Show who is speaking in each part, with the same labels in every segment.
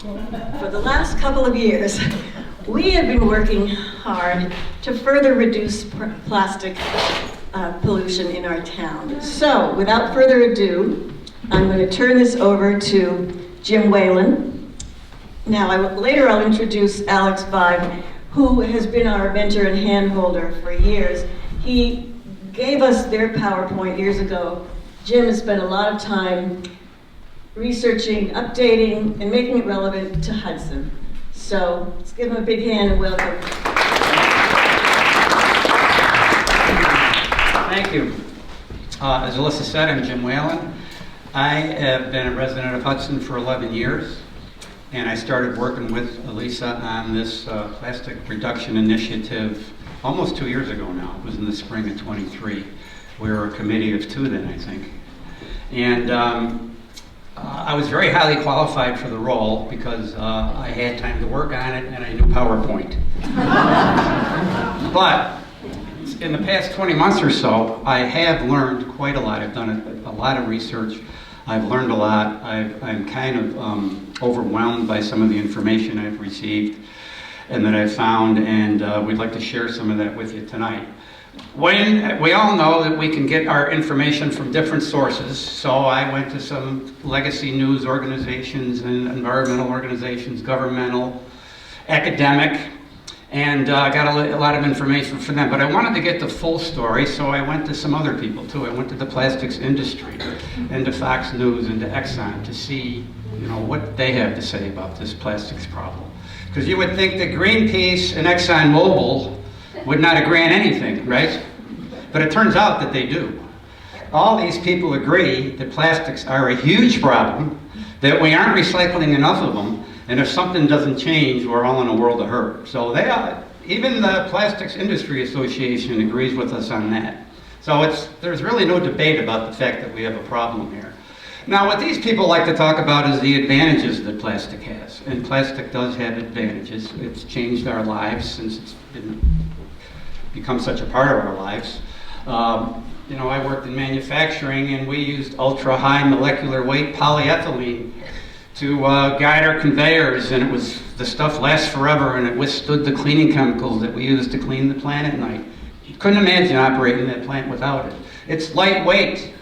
Speaker 1: For the last couple of years, we have been working hard to further reduce plastic pollution in our town. So, without further ado, I'm going to turn this over to Jim Whalen. Now, later I'll introduce Alex Vibe, who has been our mentor and handholder for years. He gave us their PowerPoint years ago. Jim has spent a lot of time researching, updating, and making it relevant to Hudson. So let's give him a big hand and welcome.
Speaker 2: Thank you. As Alyssa said, I'm Jim Whalen. I have been a resident of Hudson for 11 years, and I started working with Elisa on this plastic reduction initiative almost 2 years ago now. It was in the spring of 23. We were a committee of 2 then, I think. And I was very highly qualified for the role because I had time to work on it and I knew PowerPoint. But in the past 20 months or so, I have learned quite a lot. I've done a lot of research. I've learned a lot. I'm kind of overwhelmed by some of the information I've received and that I've found, and we'd like to share some of that with you tonight. When we all know that we can get our information from different sources, so I went to some legacy news organizations and environmental organizations, governmental, academic, and got a lot of information from them. But I wanted to get the full story, so I went to some other people too. I went to the plastics industry, and to Fox News, and to Exxon to see, what they have to say about this plastics problem. Because you would think that Greenpeace and ExxonMobil would not agree on anything, right? But it turns out that they do. All these people agree that plastics are a huge problem, that we aren't recycling enough of them, and if something doesn't change, we're all in a world of hurt. So even the Plastics Industry Association agrees with us on that. So there's really no debate about the fact that we have a problem here. Now, what these people like to talk about is the advantages that plastic has. And plastic does have advantages. It's changed our lives since it's become such a part of our lives. I worked in manufacturing, and we used ultra-high molecular weight polyethylene to guide our conveyors, and the stuff lasts forever, and it withstood the cleaning chemicals that we use to clean the plant at night. You couldn't imagine operating that plant without it. It's lightweight.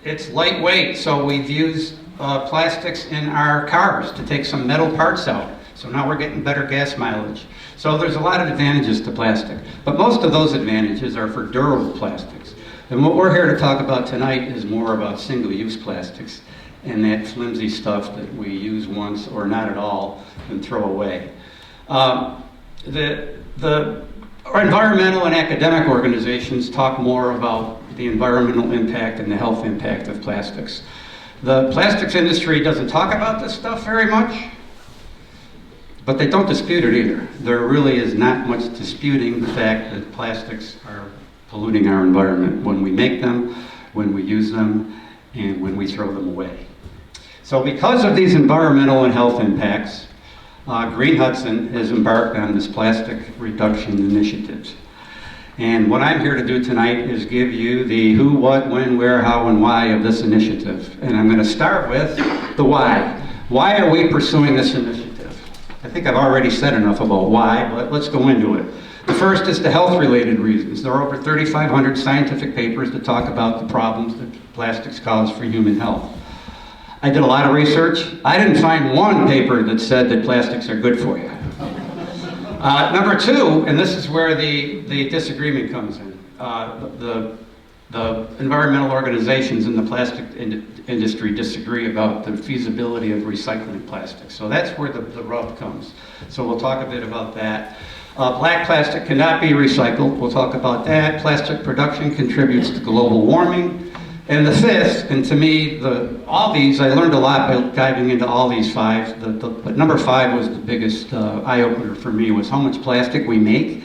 Speaker 2: It's lightweight, so we've used plastics in our cars to take some metal parts out. So now we're getting better gas mileage. So there's a lot of advantages to plastic, but most of those advantages are for durable plastics. And what we're here to talk about tonight is more about single-use plastics and that flimsy stuff that we use once or not at all and throw away. The environmental and academic organizations talk more about the environmental impact and the health impact of plastics. The plastics industry doesn't talk about this stuff very much, but they don't dispute it either. There really is not much disputing the fact that plastics are polluting our environment when we make them, when we use them, and when we throw them away. So because of these environmental and health impacts, Green Hudson has embarked on this plastic reduction initiative. And what I'm here to do tonight is give you the who, what, when, where, how, and why of this initiative. And I'm going to start with the why. Why are we pursuing this initiative? I think I've already said enough about why, but let's go into it. The first is the health-related reasons. There are over 3,500 scientific papers that talk about the problems that plastics cause for human health. I did a lot of research. I didn't find one paper that said that plastics are good for you. Number two, and this is where the disagreement comes in, the environmental organizations in the plastic industry disagree about the feasibility of recycling plastics. So that's where the rub comes. So we'll talk a bit about that. Black plastic cannot be recycled. We'll talk about that. Plastic production contributes to global warming. And the fifth, and to me, all these, I learned a lot by diving into all these five, but number 5 was the biggest eye-opener for me, was how much plastic we make,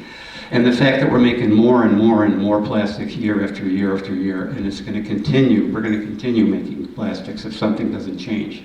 Speaker 2: and the fact that we're making more and more and more plastic year after year after year, and it's going to continue. We're going to continue making plastics if something doesn't change.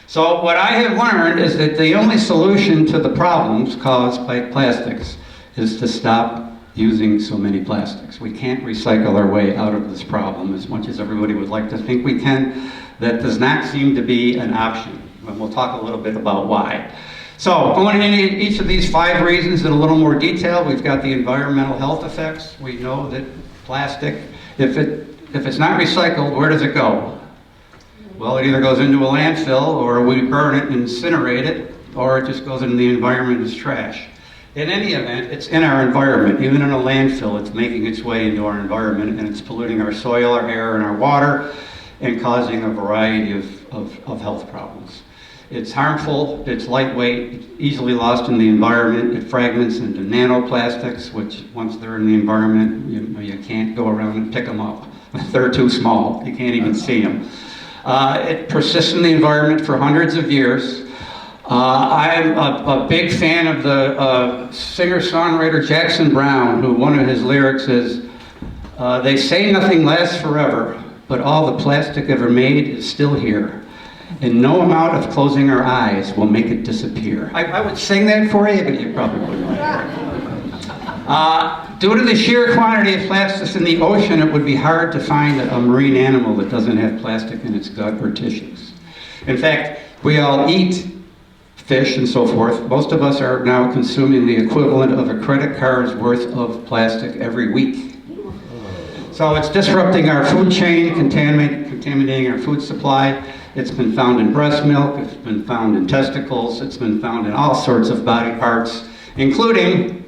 Speaker 2: So what I have learned is that the only solution to the problems caused by plastics is to stop using so many plastics. We can't recycle our way out of this problem as much as everybody would like to think we can. That does not seem to be an option, and we'll talk a little bit about why. So, going into each of these 5 reasons in a little more detail, we've got the environmental health effects. We know that plastic, if it's not recycled, where does it go? Well, it either goes into a landfill, or we burn it and incinerate it, or it just goes into the environment as trash. In any event, it's in our environment. Even in a landfill, it's making its way into our environment, and it's polluting our soil, our air, and our water, and causing a variety of health problems. It's harmful, it's lightweight, easily lost in the environment. It fragments into nanoplastics, which once they're in the environment, you can't go around and pick them up. They're too small, you can't even see them. It persists in the environment for hundreds of years. I'm a big fan of the singer-songwriter Jackson Browne, who one of his lyrics is, they say nothing lasts forever, but all the plastic ever made is still here. And no amount of closing our eyes will make it disappear. I would sing that for you, but you probably wouldn't. Due to the sheer quantity of plastics in the ocean, it would be hard to find a marine animal that doesn't have plastic in its gut or tissues. In fact, we all eat fish and so forth. Most of us are now consuming the equivalent of a credit card's worth of plastic every week. So it's disrupting our food chain, contaminating our food supply. It's been found in breast milk, it's been found in testicles, it's been found in all sorts of body parts, including,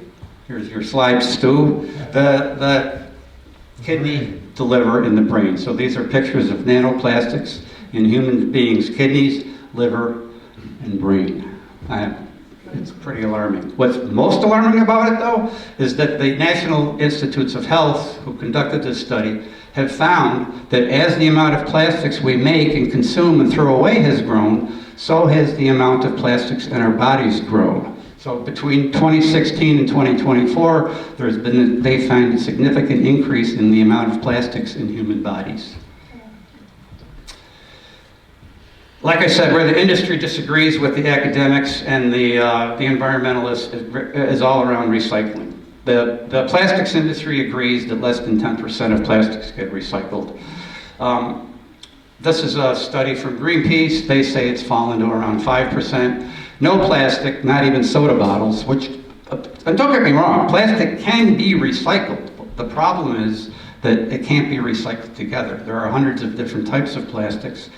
Speaker 2: here's your slide, Stu, the kidney, the liver, and the brain. So these are pictures of nanoplastics in human beings' kidneys, liver, and brain. It's pretty alarming. What's most alarming about it, though, is that the National Institutes of Health, who conducted this study, have found that as the amount of plastics we make and consume and throw away has grown, so has the amount of plastics in our bodies grown. So between 2016 and 2024, they find a significant increase in the amount of plastics in human bodies. Like I said, where the industry disagrees with the academics and the environmentalists is all around recycling. The plastics industry agrees that less than 10% of plastics get recycled. This is a study from Greenpeace. They say it's fallen to around 5%. No plastic, not even soda bottles, which, and don't get me wrong, plastic can be recycled. The problem is that it can't be recycled together. There are hundreds of different types of plastics,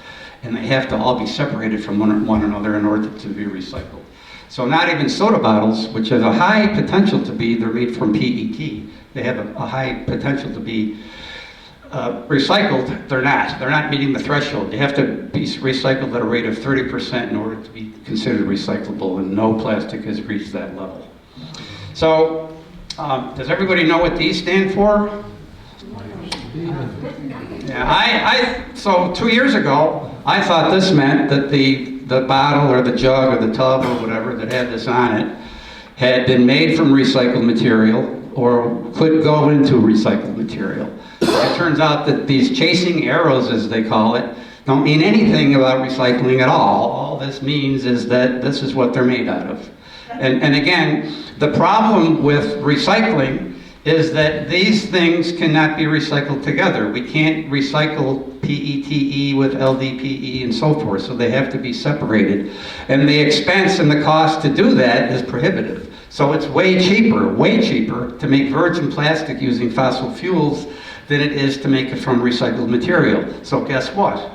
Speaker 2: and they have to all be separated from one another in order to be recycled. So not even soda bottles, which have a high potential to be, they're made from PET, they have a high potential to be recycled, they're not meeting the threshold. They have to be recycled at a rate of 30% in order to be considered recyclable, and no plastic has reached that level. So, does everybody know what these stand for? Yeah, so 2 years ago, I thought this meant that the bottle or the jug or the tub or whatever that had this on it had been made from recycled material or could go into recycled material. It turns out that these chasing arrows, as they call it, don't mean anything about recycling at all. All this means is that this is what they're made out of. And again, the problem with recycling is that these things cannot be recycled together. We can't recycle PETE with LDPE and so forth, so they have to be separated. And the expense and the cost to do that is prohibitive. So it's way cheaper to make virgin plastic using fossil fuels than it is to make it from recycled material. So guess what?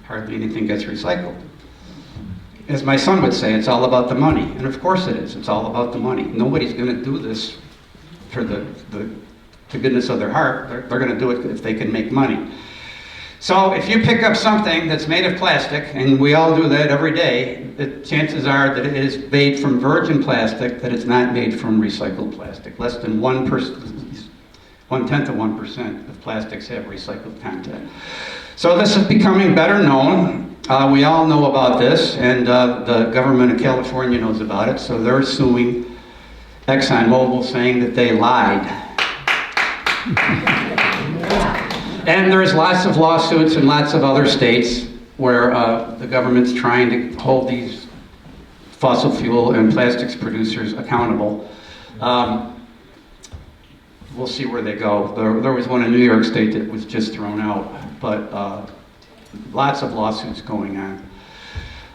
Speaker 2: Hardly anything gets recycled. As my son would say, it's all about the money. And of course it is, it's all about the money. Nobody's gonna do this for the goodness of their heart. They're going to do it if they can make money. So if you pick up something that's made of plastic, and we all do that every day, the chances are that it is made from virgin plastic, that it's not made from recycled plastic. Less than 1/10 of 1% of plastics have recycled content. So this is becoming better known. We all know about this, and the government of California knows about it, so they're suing ExxonMobil, saying that they lied. And there's lots of lawsuits in lots of other states where the government's trying to hold these fossil fuel and plastics producers accountable. we'll see where they go. There was one in New York State that was just thrown out, but lots of lawsuits going on.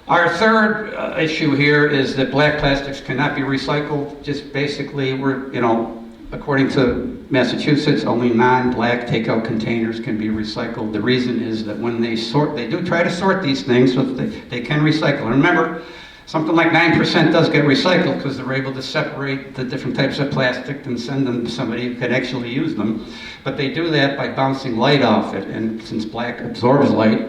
Speaker 2: Our third issue here is that black plastics cannot be recycled. Just basically, according to Massachusetts, only non-black takeout containers can be recycled. The reason is that when they do try to sort these things so that they can recycle. And remember, something like 9% does get recycled because they're able to separate the different types of plastic and send them to somebody who could actually use them. But they do that by bouncing light off it. And since black absorbs light,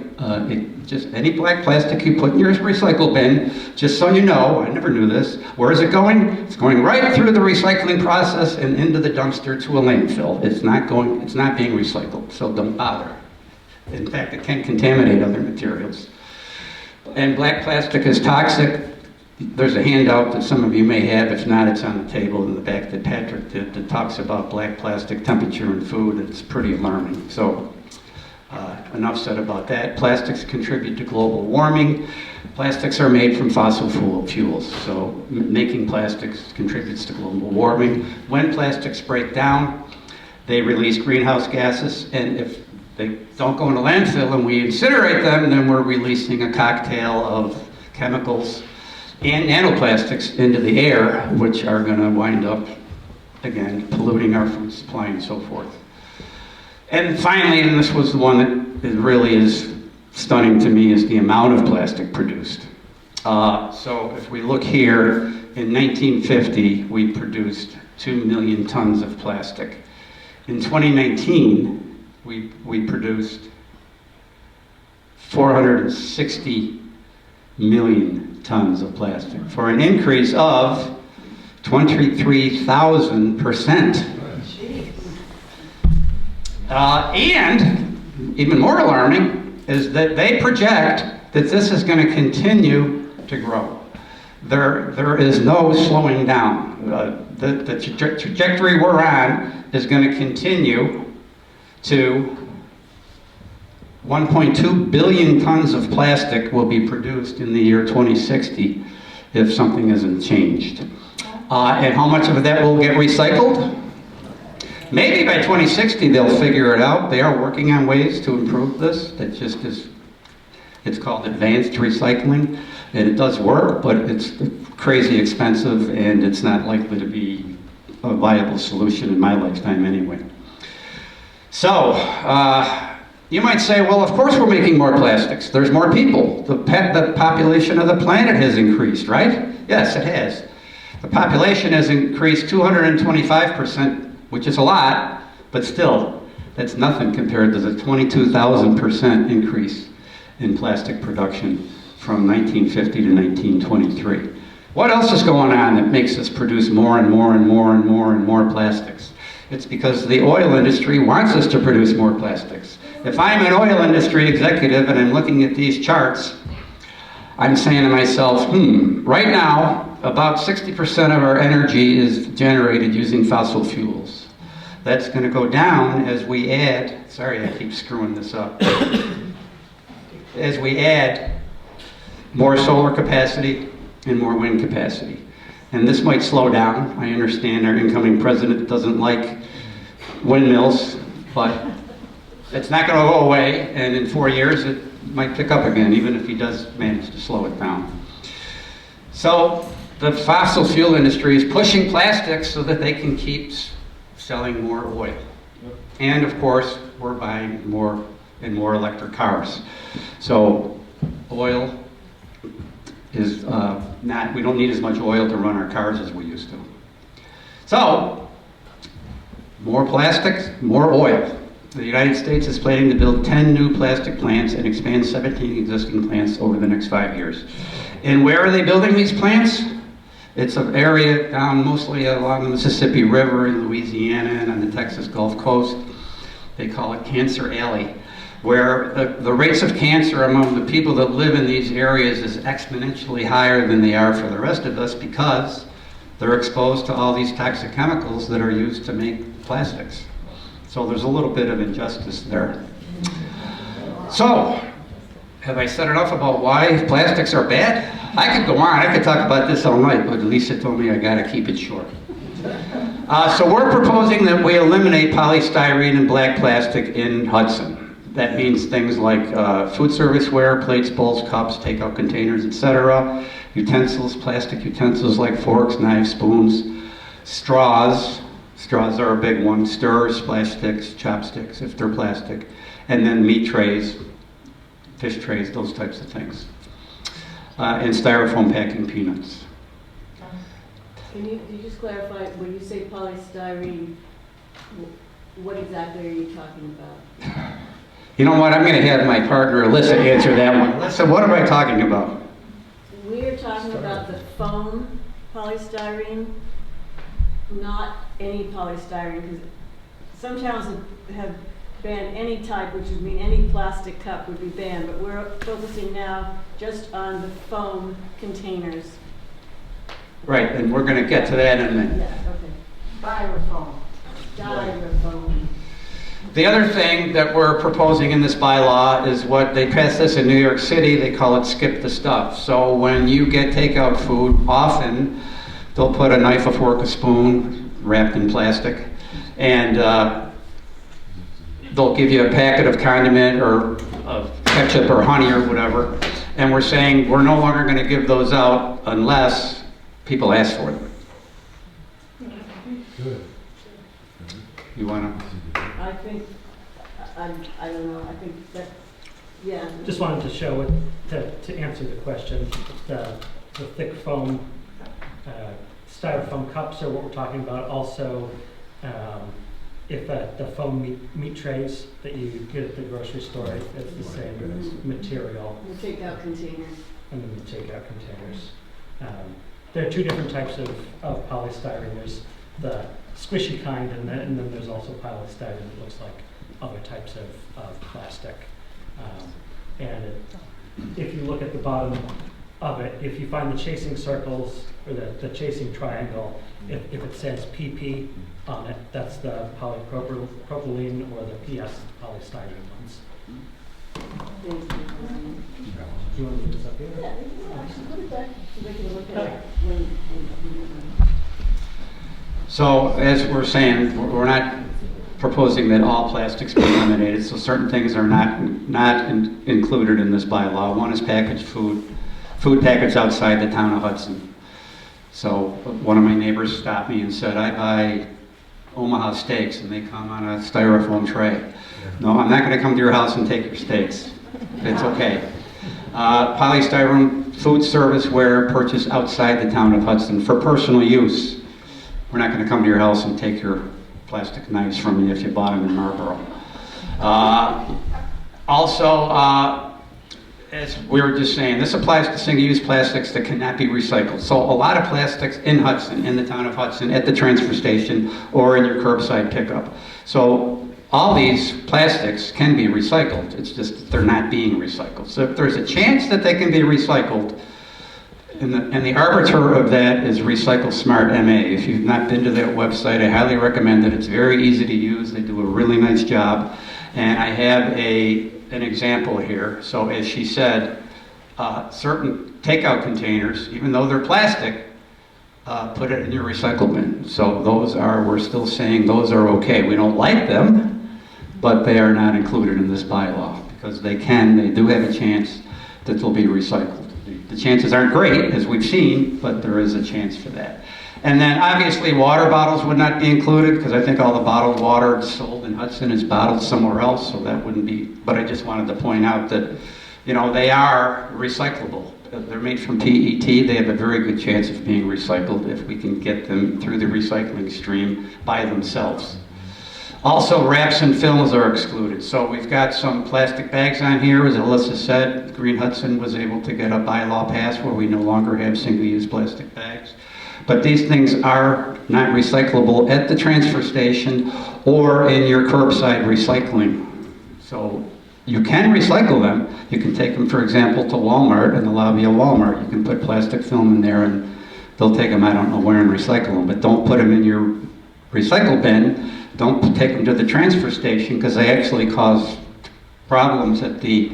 Speaker 2: any black plastic you put in your recycle bin, just so you know, I never knew this, where is it going? It's going right through the recycling process and into the dumpster to a landfill. It's not being recycled, so don't bother. In fact, it can contaminate other materials. And black plastic is toxic. There's a handout that some of you may have. If not, it's on the table in the back that Patrick did that talks about black plastic temperature in food. It's pretty alarming. So enough said about that. Plastics contribute to global warming. Plastics are made from fossil fuels, so making plastics contributes to global warming. When plastics break down, they release greenhouse gases, and if they don't go in a landfill and we incinerate them, then we're releasing a cocktail of chemicals and nanoplastics into the air, which are going to wind up, again, polluting our food supply and so forth. And finally, and this was the one that really is stunning to me, is the amount of plastic produced. So if we look here, in 1950, we produced 2 million tons of plastic. In 2019, we produced 460 million tons of plastic, for an increase of 23,000%. And even more alarming is that they project that this is going to continue to grow. There is no slowing down. The trajectory we're on is going to continue to 1.2 billion tons of plastic will be produced in the year 2060 if something isn't changed. And how much of that will get recycled? Maybe by 2060 they'll figure it out. They are working on ways to improve this. It's called advanced recycling, and it does work, but it's crazy expensive, and it's not likely to be a viable solution in my lifetime anyway. So, you might say, well, of course we're making more plastics. There's more people. The population of the planet has increased, right? Yes, it has. The population has increased 225%, which is a lot, but still, that's nothing compared to the 22,000% increase in plastic production from 1950 to 1923. What else is going on that makes us produce more and more and more and more and more plastics? It's because the oil industry wants us to produce more plastics. If I'm an oil industry executive and I'm looking at these charts, I'm saying to myself, right now, about 60% of our energy is generated using fossil fuels. That's going to go down as we add, sorry I keep screwing this up, as we add more solar capacity and more wind capacity. And this might slow down. I understand our incoming president doesn't like windmills, but it's not going to go away, and in 4 years it might pick up again, even if he does manage to slow it down. So the fossil fuel industry is pushing plastics so that they can keep selling more oil. And of course, we're buying more and more electric cars. So oil is we don't need as much oil to run our cars as we used to. So, more plastics, more oil. The United States is planning to build 10 new plastic plants and expand 17 existing plants over the next 5 years. And where are they building these plants? It's an area down mostly along the Mississippi River in Louisiana and on the Texas Gulf Coast. They call it Cancer Alley, where the rates of cancer among the people that live in these areas is exponentially higher than they are for the rest of us because they're exposed to all these toxic chemicals that are used to make plastics. So there's a little bit of injustice there. So, have I said enough about why plastics are bad? I could go on, I could talk about this all night, but Lisa told me I gotta keep it short. So we're proposing that we eliminate polystyrene and black plastic in Hudson. That means things like food serviceware, plates, bowls, cups, takeout containers, etc. Utensils, plastic utensils like forks, knives, spoons, straws. Straws are a big one. Stirrers, splash sticks, chopsticks if they're plastic. And then meat trays, fish trays, those types of things. And styrofoam packing peanuts.
Speaker 3: Can you just clarify, when you say polystyrene, what exactly are you talking about?
Speaker 2: You know what, I'm going to have my partner Alyssa answer that one. Alyssa, what am I talking about?
Speaker 3: We're talking about the foam polystyrene, not any polystyrene, because some towns have banned any type, which would mean any plastic cup would be banned, but we're focusing now just on the foam containers.
Speaker 2: Right, and we're going to get to that in a minute.
Speaker 3: Yeah, okay. Styrofoam. Styrofoam.
Speaker 2: The other thing that we're proposing in this bylaw is what they passed this in New York City, they call it skip the stuff. So when you get takeout food, often they'll put a knife, a fork, a spoon wrapped in plastic, and they'll give you a packet of condiment or of ketchup or honey or whatever, and we're saying we're no longer going to give those out unless people ask for them.
Speaker 4: Good.
Speaker 2: You want to?
Speaker 3: I think, I don't know, I think that, yeah.
Speaker 5: Just wanted to show it, to answer the question, the thick foam, styrofoam cups are what we're talking about. Also, if the foam meat trays that you get at the grocery store, it's the same material.
Speaker 3: The takeout containers.
Speaker 5: And then the takeout containers. There are two different types of polystyrene. There's the squishy kind, and then there's also polystyrene that looks like other types of plastic. If you look at the bottom of it, if you find the chasing circles or the chasing triangle, if it says PP on it, that's the polypropylene, or the PS, the polystyrene ones. Do you want to do this up here?
Speaker 3: Yeah, actually put it back so they can look at it when
Speaker 2: So as we're saying, we're not proposing that all plastics be eliminated, so certain things are not included in this bylaw. One is packaged food packaged outside the town of Hudson. So one of my neighbors stopped me and said, I buy Omaha steaks and they come on a styrofoam tray. No, I'm not going to come to your house and take your steaks. It's okay. Polystyrene food serviceware purchased outside the town of Hudson for personal use. We're not going to come to your house and take your plastic knives from you if you bought them in Marlboro. As we were just saying, this applies to single-use plastics that cannot be recycled. So a lot of plastics in Hudson, in the town of Hudson, at the transfer station or in your curbside pickup. So all these plastics can be recycled. It's just that they're not being recycled. So if there's a chance that they can be recycled, and the arbiter of that is Recycle Smart MA. If you've not been to that website, I highly recommend it. It's very easy to use. They do a really nice job. And I have an example here. So as she said, certain takeout containers, even though they're plastic, put it in your recycle bin. So we're still saying those are okay. We don't like them, but they are not included in this bylaw because they do have a chance that they'll be recycled. The chances aren't great, as we've seen, but there is a chance for that. And then obviously water bottles would not be included because I think all the bottled water sold in Hudson is bottled somewhere else, so that wouldn't be, but I just wanted to point out that, they are recyclable. They're made from PET. They have a very good chance of being recycled if we can get them through the recycling stream by themselves. Also, wraps and films are excluded. So we've got some plastic bags on here. As Alyssa said, Green Hudson was able to get a bylaw passed where we no longer have single-use plastic bags. But these things are not recyclable at the transfer station or in your curbside recycling. So you can recycle them. You can take them, for example, to Walmart, in the lobby of Walmart. You can put plastic film in there and they'll take them, I don't know where, and recycle them. But don't put them in your recycle bin. Don't take them to the transfer station because they actually cause problems at the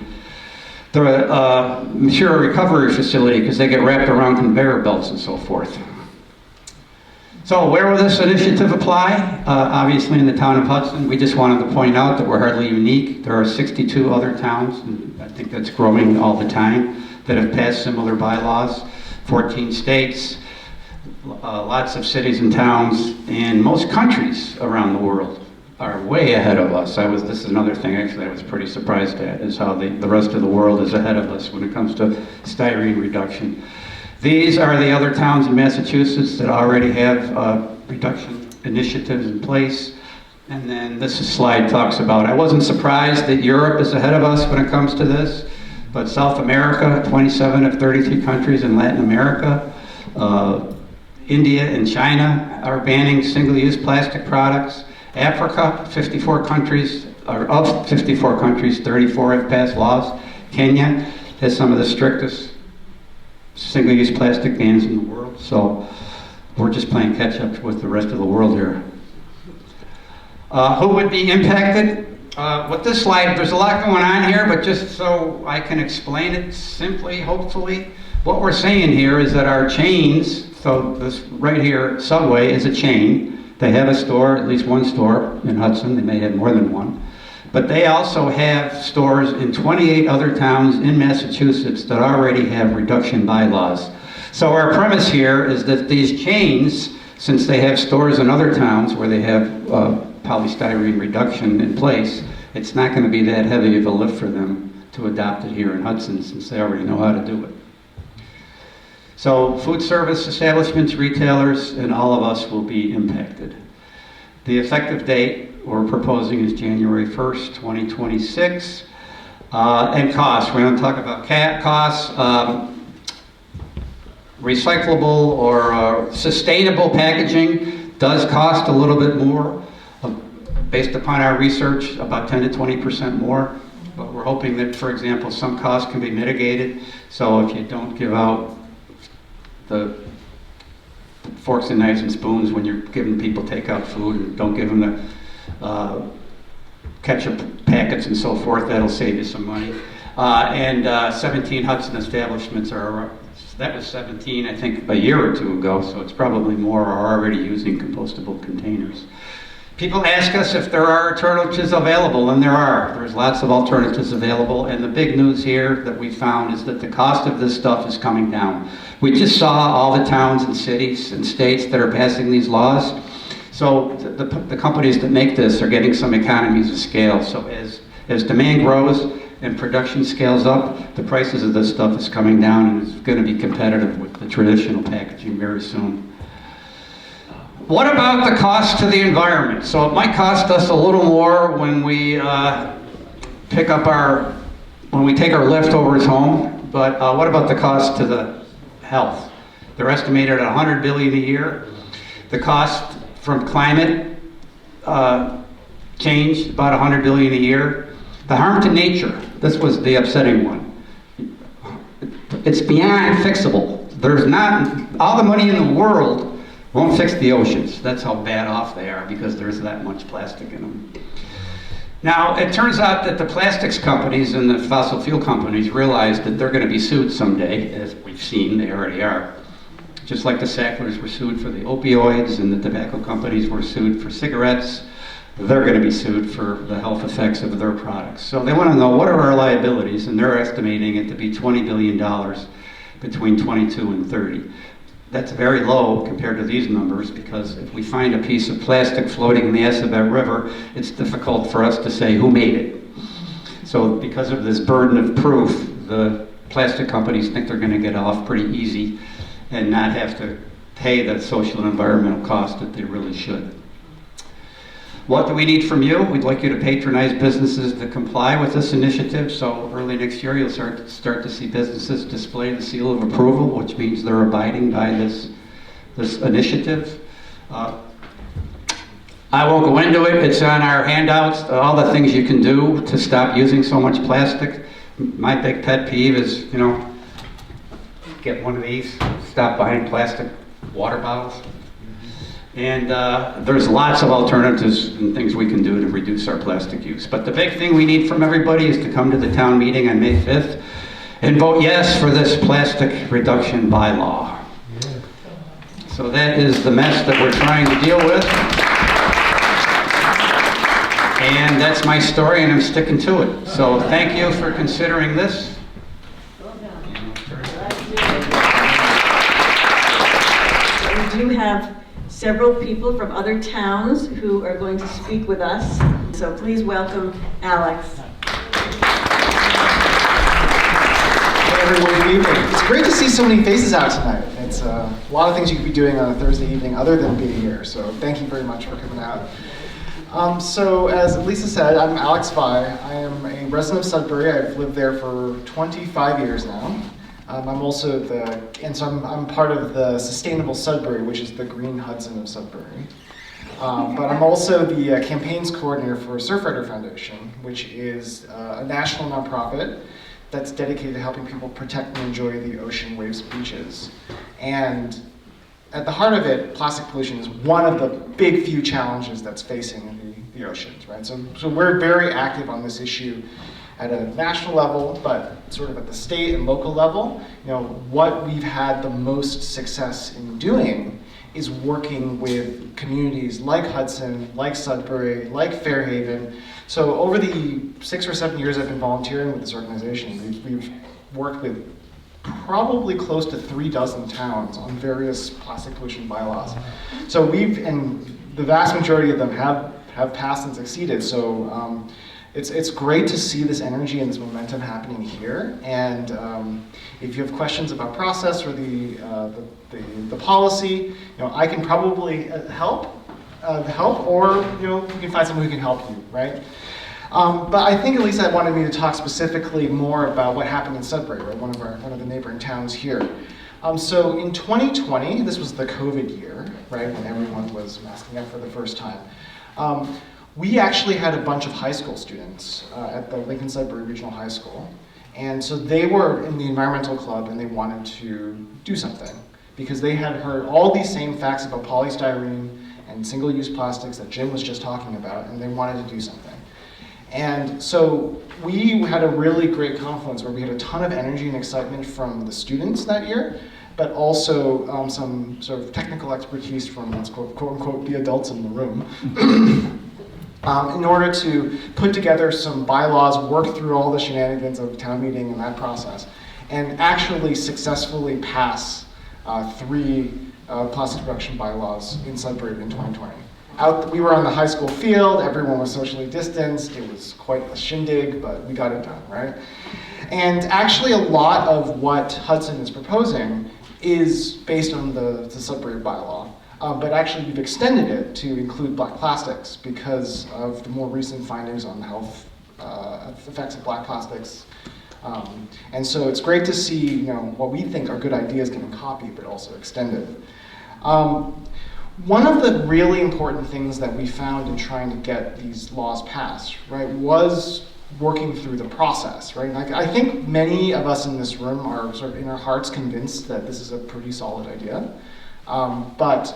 Speaker 2: material recovery facility because they get wrapped around conveyor belts and so forth. So where will this initiative apply? Obviously in the town of Hudson. We just wanted to point out that we're hardly unique. There are 62 other towns, and I think that's growing all the time, that have passed similar bylaws. 14 states, lots of cities and towns, and most countries around the world are way ahead of us. This is another thing actually I was pretty surprised at, is how the rest of the world is ahead of us when it comes to styrene reduction. These are the other towns in Massachusetts that already have reduction initiatives in place. And then this slide talks about, I wasn't surprised that Europe is ahead of us when it comes to this, but South America, 27 of 33 countries in Latin America, India and China are banning single-use plastic products. Africa, 54 countries, or of 54 countries, 34 have passed laws. Kenya has some of the strictest single-use plastic bans in the world, so we're just playing catch-up with the rest of the world here. Who would be impacted? With this slide, there's a lot going on here, but just so I can explain it simply, hopefully, what we're saying here is that our chains, so this right here, Subway is a chain. They have a store, at least one store in Hudson. They may have more than one. But they also have stores in 28 other towns in Massachusetts that already have reduction bylaws. So our premise here is that these chains, since they have stores in other towns where they have polystyrene reduction in place, it's not going to be that heavy of a lift for them to adopt it here in Hudson, since they already know how to do it. So food service establishments, retailers, and all of us will be impacted. The effective date we're proposing is January 1st, 2026. And costs, we're going to talk about costs. Recyclable or sustainable packaging does cost a little bit more. Based upon our research, about 10 to 20% more. But we're hoping that, for example, some costs can be mitigated. So if you don't give out the forks and knives and spoons when you're giving people takeout food, and don't give them the ketchup packets and so forth, that'll save you some money. 17 Hudson establishments are, that was 17 I think a year or two ago, so it's probably more, are already using compostable containers. People ask us if there are alternatives available, and there are. There's lots of alternatives available, and the big news here that we found is that the cost of this stuff is coming down. We just saw all the towns and cities and states that are passing these laws. So the companies that make this are getting some economies of scale. So as demand grows and production scales up, the prices of this stuff is coming down, and it's going to be competitive with the traditional packaging very soon. What about the cost to the environment? So it might cost us a little more when we take our leftovers home, but what about the cost to the health? They're estimated at $100 billion a year. The cost from climate change, about $100 billion a year. The harm to nature, this was the upsetting one. It's beyond fixable. There's not, all the money in the world won't fix the oceans. That's how bad off they are, because there's that much plastic in them. Now, it turns out that the plastics companies and the fossil fuel companies realize that they're going to be sued someday, as we've seen, they already are. Just like the Sacklers were sued for the opioids and the tobacco companies were sued for cigarettes, they're going to be sued for the health effects of their products. So they want to know, what are our liabilities? And they're estimating it to be $20 billion between 22 and 30. That's very low compared to these numbers, because if we find a piece of plastic floating in the Assabet River, it's difficult for us to say who made it. So because of this burden of proof, the plastic companies think they're going to get off pretty easy and not have to pay the social and environmental cost that they really should. What do we need from you? We'd like you to patronize businesses that comply with this initiative. So early next year, you'll start to see businesses display the seal of approval, which means they're abiding by this initiative. I won't go into it. It's on our handouts, all the things you can do to stop using so much plastic. My big pet peeve is, get one of these, stop buying plastic water bottles. And there's lots of alternatives and things we can do to reduce our plastic use. But the big thing we need from everybody is to come to the town meeting on May 5th and vote yes for this plastic reduction bylaw. So that is the mess that we're trying to deal with. And that's my story, and I'm sticking to it. So thank you for considering this.
Speaker 3: Well done.
Speaker 1: We do have several people from other towns who are going to speak with us. So please welcome Alex.
Speaker 4: Hey everyone, good evening. It's great to see so many faces out tonight. It's a lot of things you could be doing on a Thursday evening other than being here, so thank you very much for coming out. So as Lisa said, I'm Alex Vi. I am a resident of Sudbury. I've lived there for 25 years now. I'm also I'm part of the Sustainable Sudbury, which is the Green Hudson of Sudbury. But I'm also the campaigns coordinator for Surfrider Foundation, which is a national nonprofit that's dedicated to helping people protect and enjoy the ocean, waves, beaches. And at the heart of it, plastic pollution is one of the big few challenges that's facing the oceans, right? So we're very active on this issue at a national level, but sort of at the state and local level. You know, what we've had the most success in doing is working with communities like Hudson, like Sudbury, like Fairhaven. So over the 6 or 7 years I've been volunteering with this organization, we've worked with probably close to 36 towns on various plastic pollution bylaws. So and the vast majority of them have passed and succeeded. So it's great to see this energy and this momentum happening here. And if you have questions about process or the policy, I can probably help, or you can find someone who can help you, right? But I think at least I wanted me to talk specifically more about what happened in Sudbury, right? One of the neighboring towns here. So in 2020, this was the COVID year, right, when everyone was masking up for the first time. We actually had a bunch of high school students at the Lincoln Sudbury Regional High School. And so they were in the environmental club and they wanted to do something because they had heard all these same facts about polystyrene and single-use plastics that Jim was just talking about, and they wanted to do something. And so we had a really great confluence where we had a ton of energy and excitement from the students that year, but also some sort of technical expertise from, let's quote unquote, the adults in the room. In order to put together some bylaws, work through all the shenanigans of town meeting and that process, and actually successfully pass 3 plastic reduction bylaws in Sudbury in 2020. We were on the high school field, everyone was socially distanced, it was quite a shindig, but we got it done, right? And actually a lot of what Hudson is proposing is based on the Sudbury bylaw. But actually we've extended it to include black plastics because of the more recent findings on the health effects of black plastics. And so it's great to see what we think are good ideas getting copied but also extended. One of the really important things that we found in trying to get these laws passed, right, was working through the process, right? I think many of us in this room are sort of in our hearts convinced that this is a pretty solid idea. But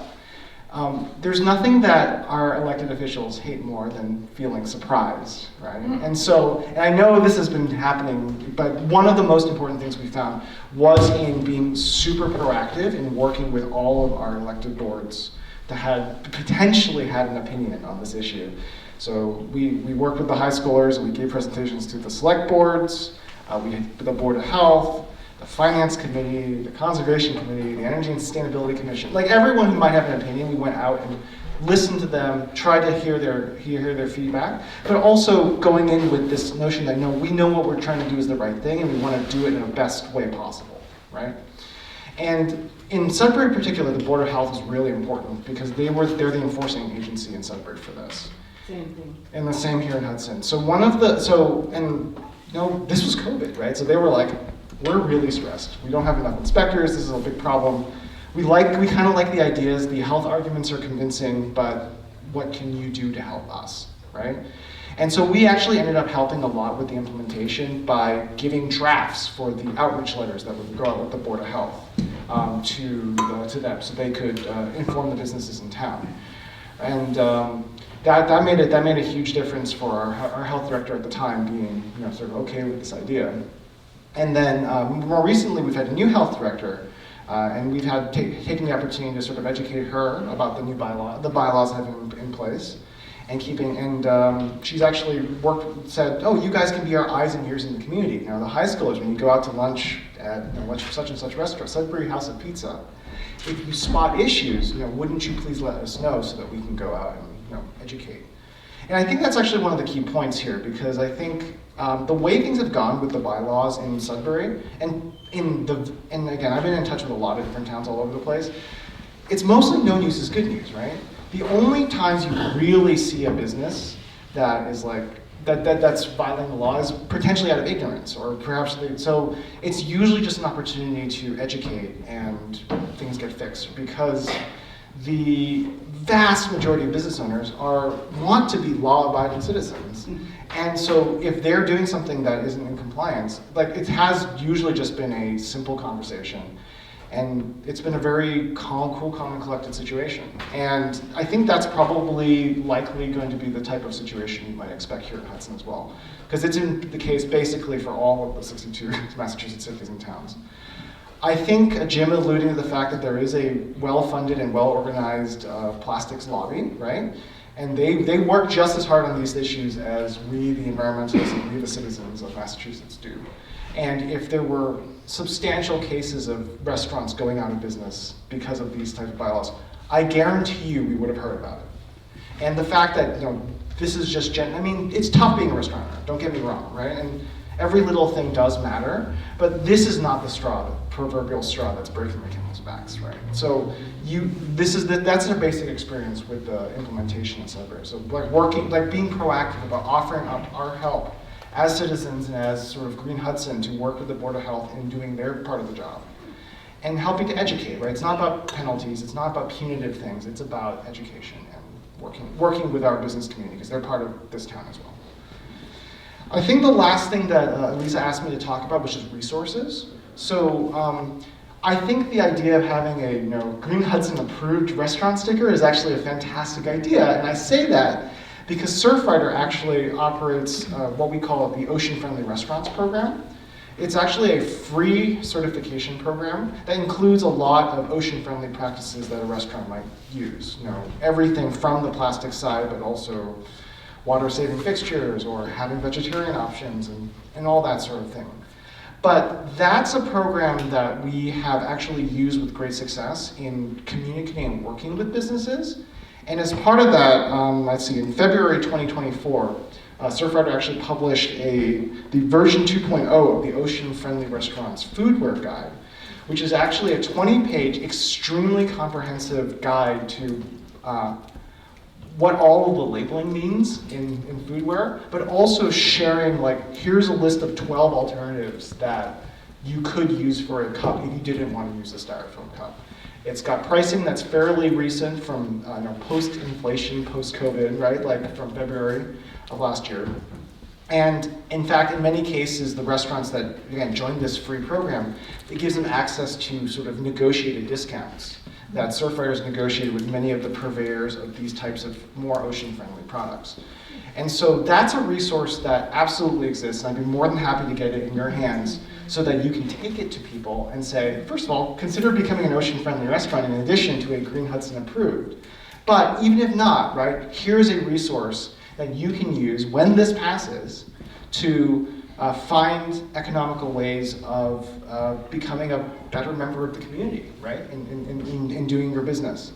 Speaker 4: there's nothing that our elected officials hate more than feeling surprised, right? And I know this has been happening, but one of the most important things we found was in being super proactive in working with all of our elected boards that had potentially had an opinion on this issue. So we worked with the high schoolers, we gave presentations to the select boards, the Board of Health, the Finance Committee, the Conservation Committee, the Energy and Sustainability Commission. Like everyone who might have an opinion, we went out and listened to them, tried to hear their feedback, but also going in with this notion that we know what we're trying to do is the right thing and we want to do it in the best way possible, right? And in Sudbury in particular, the Board of Health is really important because they're the enforcing agency in Sudbury for this.
Speaker 3: Same thing.
Speaker 4: And the same here in Hudson. So this was COVID, right? So they were like, we're really stressed. We don't have enough inspectors. This is a big problem. We kind of like the ideas. The health arguments are convincing, but what can you do to help us, right? And so we actually ended up helping a lot with the implementation by giving drafts for the outreach letters that would go out with the Board of Health to them, so they could inform the businesses in town. And that made a huge difference for our health director at the time being sort of okay with this idea. And then more recently, we've had a new health director And we've had taken the opportunity to sort of educate her about the new bylaw, the bylaws that have been in place, and she's actually said, oh, you guys can be our eyes and ears in the community. You know, the high schoolers, when you go out to lunch at such and such restaurant, Sudbury House of Pizza, if you spot issues, wouldn't you please let us know so that we can go out and educate? And I think that's actually one of the key points here, because I think the way things have gone with the bylaws in Sudbury, and again, I've been in touch with a lot of different towns all over the place, it's mostly no news is good news, right? The only times you really see a business that is that's violating the law is potentially out of ignorance, or perhaps so it's usually just an opportunity to educate and things get fixed, because the vast majority of business owners want to be law-abiding citizens. And so if they're doing something that isn't in compliance, it has usually just been a simple conversation. And it's been a very calm, cool, calm, and collected situation. And I think that's probably likely going to be the type of situation you might expect here in Hudson as well. Because it's in the case basically for all of the 62 Massachusetts cities and towns. I think Jim alluding to the fact that there is a well-funded and well-organized plastics lobby, right? And they work just as hard on these issues as we, the environmentalists, and we, the citizens of Massachusetts, do. And if there were substantial cases of restaurants going out of business because of these types of bylaws, I guarantee you we would have heard about it. And the fact that, this is just, it's tough being a restaurant owner, don't get me wrong, right? And every little thing does matter, but this is not the proverbial straw that's breaking the camel's backs, right? So that's a basic experience with the implementation in Sudbury. So being proactive about offering up our help as citizens and as sort of Green Hudson to work with the Board of Health in doing their part of the job. And helping to educate, right? It's not about penalties, it's not about punitive things, it's about education and working with our business community, because they're part of this town as well. I think the last thing that Lisa asked me to talk about was just resources. So I think the idea of having a Green Hudson approved restaurant sticker is actually a fantastic idea, and I say that because Surfrider actually operates what we call the Ocean Friendly Restaurants program. It's actually a free certification program that includes a lot of ocean-friendly practices that a restaurant might use. Everything from the plastic side, but also water-saving fixtures or having vegetarian options and all that sort of thing. But that's a program that we have actually used with great success in communicating and working with businesses. And as part of that, in February 2024, Surfrider actually published the version 2.0 of the Ocean Friendly Restaurants Foodware Guide, which is actually a 20-page, extremely comprehensive guide to what all of the labeling means in foodware, but also sharing, here's a list of 12 alternatives that you could use for a cup if you didn't want to use a styrofoam cup. It's got pricing that's fairly recent from post-inflation, post-COVID, right? From February of last year. And in fact, in many cases, the restaurants that, again, joined this free program, it gives them access to sort of negotiated discounts that Surfrider has negotiated with many of the purveyors of these types of more ocean-friendly products. And so that's a resource that absolutely exists, and I'd be more than happy to get it in your hands so that you can take it to people and say, first of all, consider becoming an ocean-friendly restaurant in addition to a Green Hudson approved. But even if not, right, here's a resource that you can use when this passes to find economical ways of becoming a better member of the community, right, in doing your business.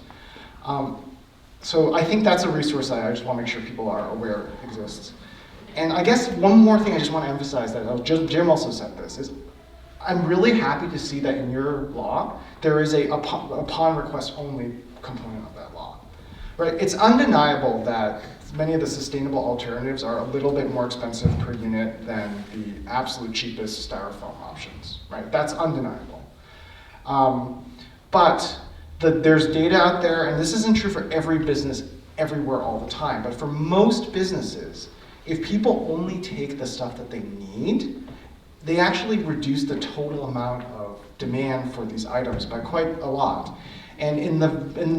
Speaker 4: So I think that's a resource that I just want to make sure people are aware exists. And I guess one more thing I just want to emphasize that Jim also said this, is I'm really happy to see that in your law, there is a upon request only component of that law. Right? It's undeniable that many of the sustainable alternatives are a little bit more expensive per unit than the absolute cheapest styrofoam options. Right? That's undeniable. But there's data out there, and this isn't true for every business everywhere all the time, but for most businesses, if people only take the stuff that they need, they actually reduce the total amount of demand for these items by quite a lot. And in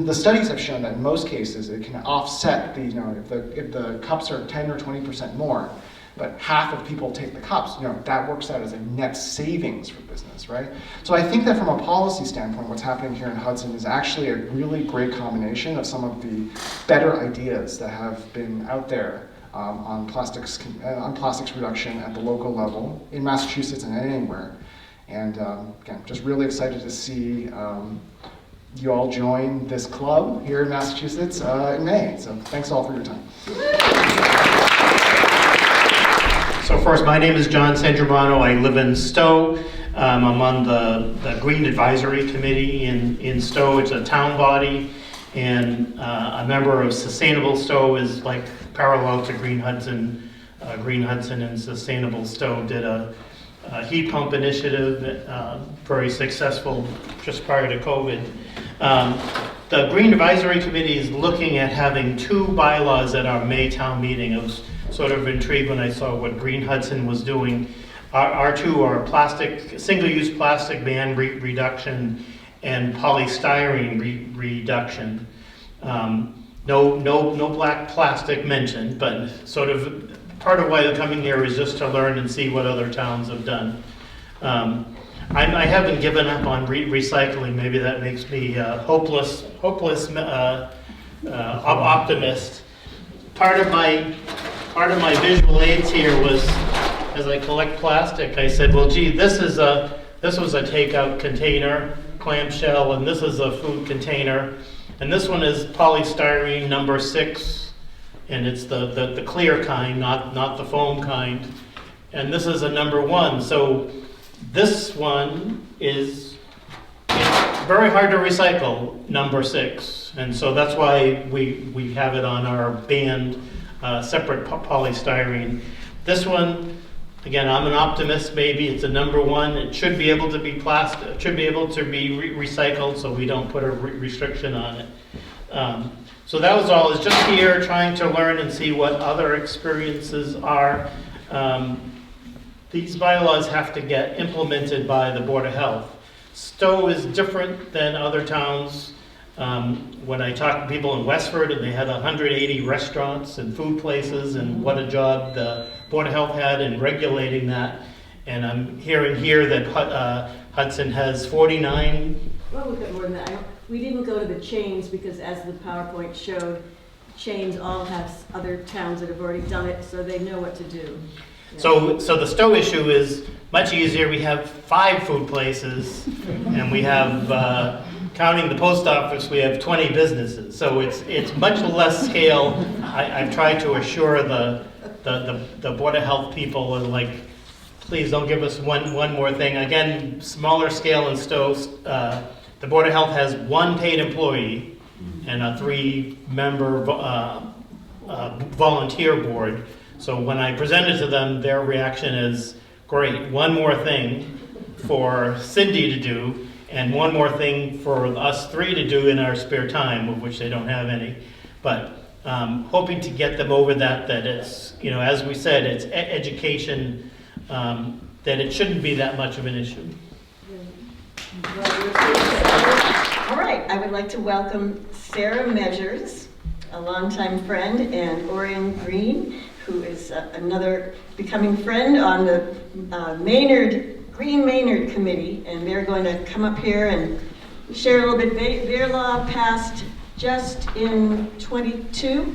Speaker 4: the studies have shown that in most cases it can offset if the cups are 10 or 20% more, but half of people take the cups, that works out as a net savings for business, right? So I think that from a policy standpoint, what's happening here in Hudson is actually a really great combination of some of the better ideas that have been out there on plastics reduction at the local level in Massachusetts and anywhere. And again, just really excited to see you all join this club here in Massachusetts in May. So thanks all for your time.
Speaker 6: So first, my name is John Sangermano. I live in Stowe. I'm on the Green Advisory Committee in Stowe. It's a town body, and a member of Sustainable Stowe is like parallel to Green Hudson. Green Hudson and Sustainable Stowe did a heat pump initiative, very successful just prior to COVID. The Green Advisory Committee is looking at having 2 bylaws at our May town meeting. I was sort of intrigued when I saw what Green Hudson was doing. Our 2 are single-use plastic ban reduction and polystyrene reduction. No black plastic mentioned, but sort of part of why I'm coming here is just to learn and see what other towns have done. I haven't given up on recycling. Maybe that makes me hopeless optimist. Part of my visual aids here was, as I collect plastic, I said, well, gee, this was a takeout container, clamshell, and this is a food container, and this one is polystyrene number 6, and it's the clear kind, not the foam kind, and this is a number 1. So this one is very hard to recycle, number 6, and so that's why we have it on our banned separate polystyrene. This one, again, I'm an optimist. Maybe it's a number 1. It should be able to be plastic. It should be able to be recycled, so we don't put a restriction on it. So that was all. It's just here trying to learn and see what other experiences are. These bylaws have to get implemented by the Board of Health. Stowe is different than other towns. When I talked to people in Westford, and they had 180 restaurants and food places, and what a job the Board of Health had in regulating that. And I'm hearing here that Hudson has 49.
Speaker 3: Well, we've got more than that. We didn't go to the chains because, as the PowerPoint showed, chains all have other towns that have already done it, so they know what to do. Yeah.
Speaker 6: So the Stowe issue is much easier. We have 5 food places, and we have, counting the post office, we have 20 businesses. So it's much less scale. I've tried to assure the Board of Health people, and like, please don't give us one more thing. Again, smaller scale in Stowe. The Board of Health has 1 paid employee and a 3-member volunteer board. So when I presented to them, their reaction is, great, 1 more thing for Cindy to do, and 1 more thing for us 3 to do in our spare time, of which they don't have any. But hoping to get them over that it's, as we said, it's education, that it shouldn't be that much of an issue.
Speaker 1: All right, I would like to welcome Sarah Measures, a longtime friend, and Orion Green, who is another becoming friend on the Green Maynard Committee, and they're going to come up here and share a little bit. Their law passed just in 22,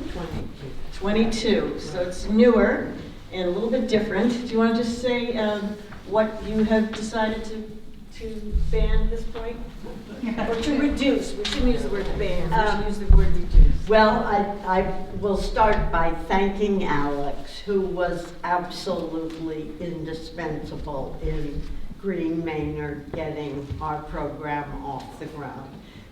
Speaker 1: so it's newer and a little bit different. Do you want to just say what you have decided to ban at this point? Or to reduce? We shouldn't use the word ban, we should use the word reduce.
Speaker 7: Well, I will start by thanking Alex, who was absolutely indispensable in Green Maynard getting our program off the ground.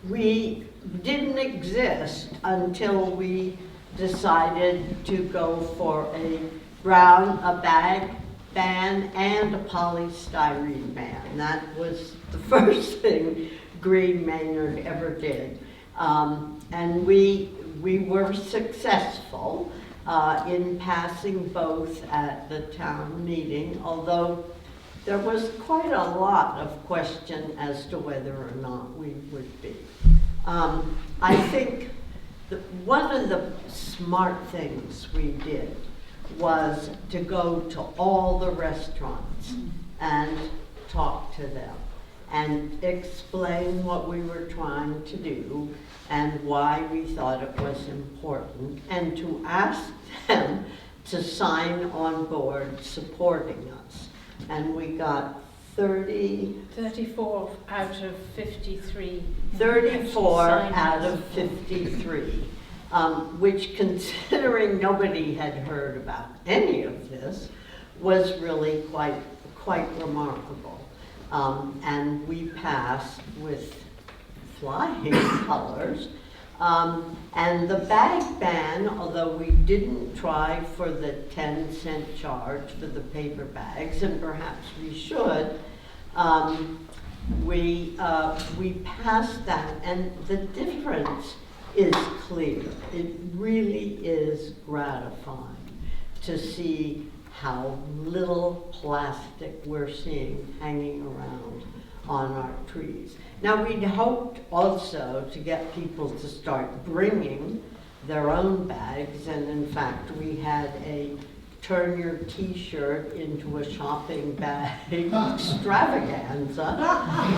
Speaker 7: We didn't exist until we decided to go for a bag ban and a polystyrene ban. That was the first thing Green Maynard ever did. And we were successful in passing both at the town meeting, although there was quite a lot of question as to whether or not we would be. I think that one of the smart things we did was to go to all the restaurants and talk to them and explain what we were trying to do and why we thought it was important, and to ask them to sign on board supporting us. And we got
Speaker 8: 34 out of 53.
Speaker 7: 34
Speaker 8: actually signed
Speaker 7: out
Speaker 8: and
Speaker 7: of 53, which, considering nobody had heard about any of this, was really quite remarkable. And we passed with flying colors. And the bag ban, although we didn't try for the 10-cent charge for the paper bags, and perhaps we should, we passed that, and the difference is clear. It really is gratifying to see how little plastic we're seeing hanging around on our trees. Now, we'd hoped also to get people to start bringing their own bags, and in fact, we had a turn your t-shirt into a shopping bag extravaganza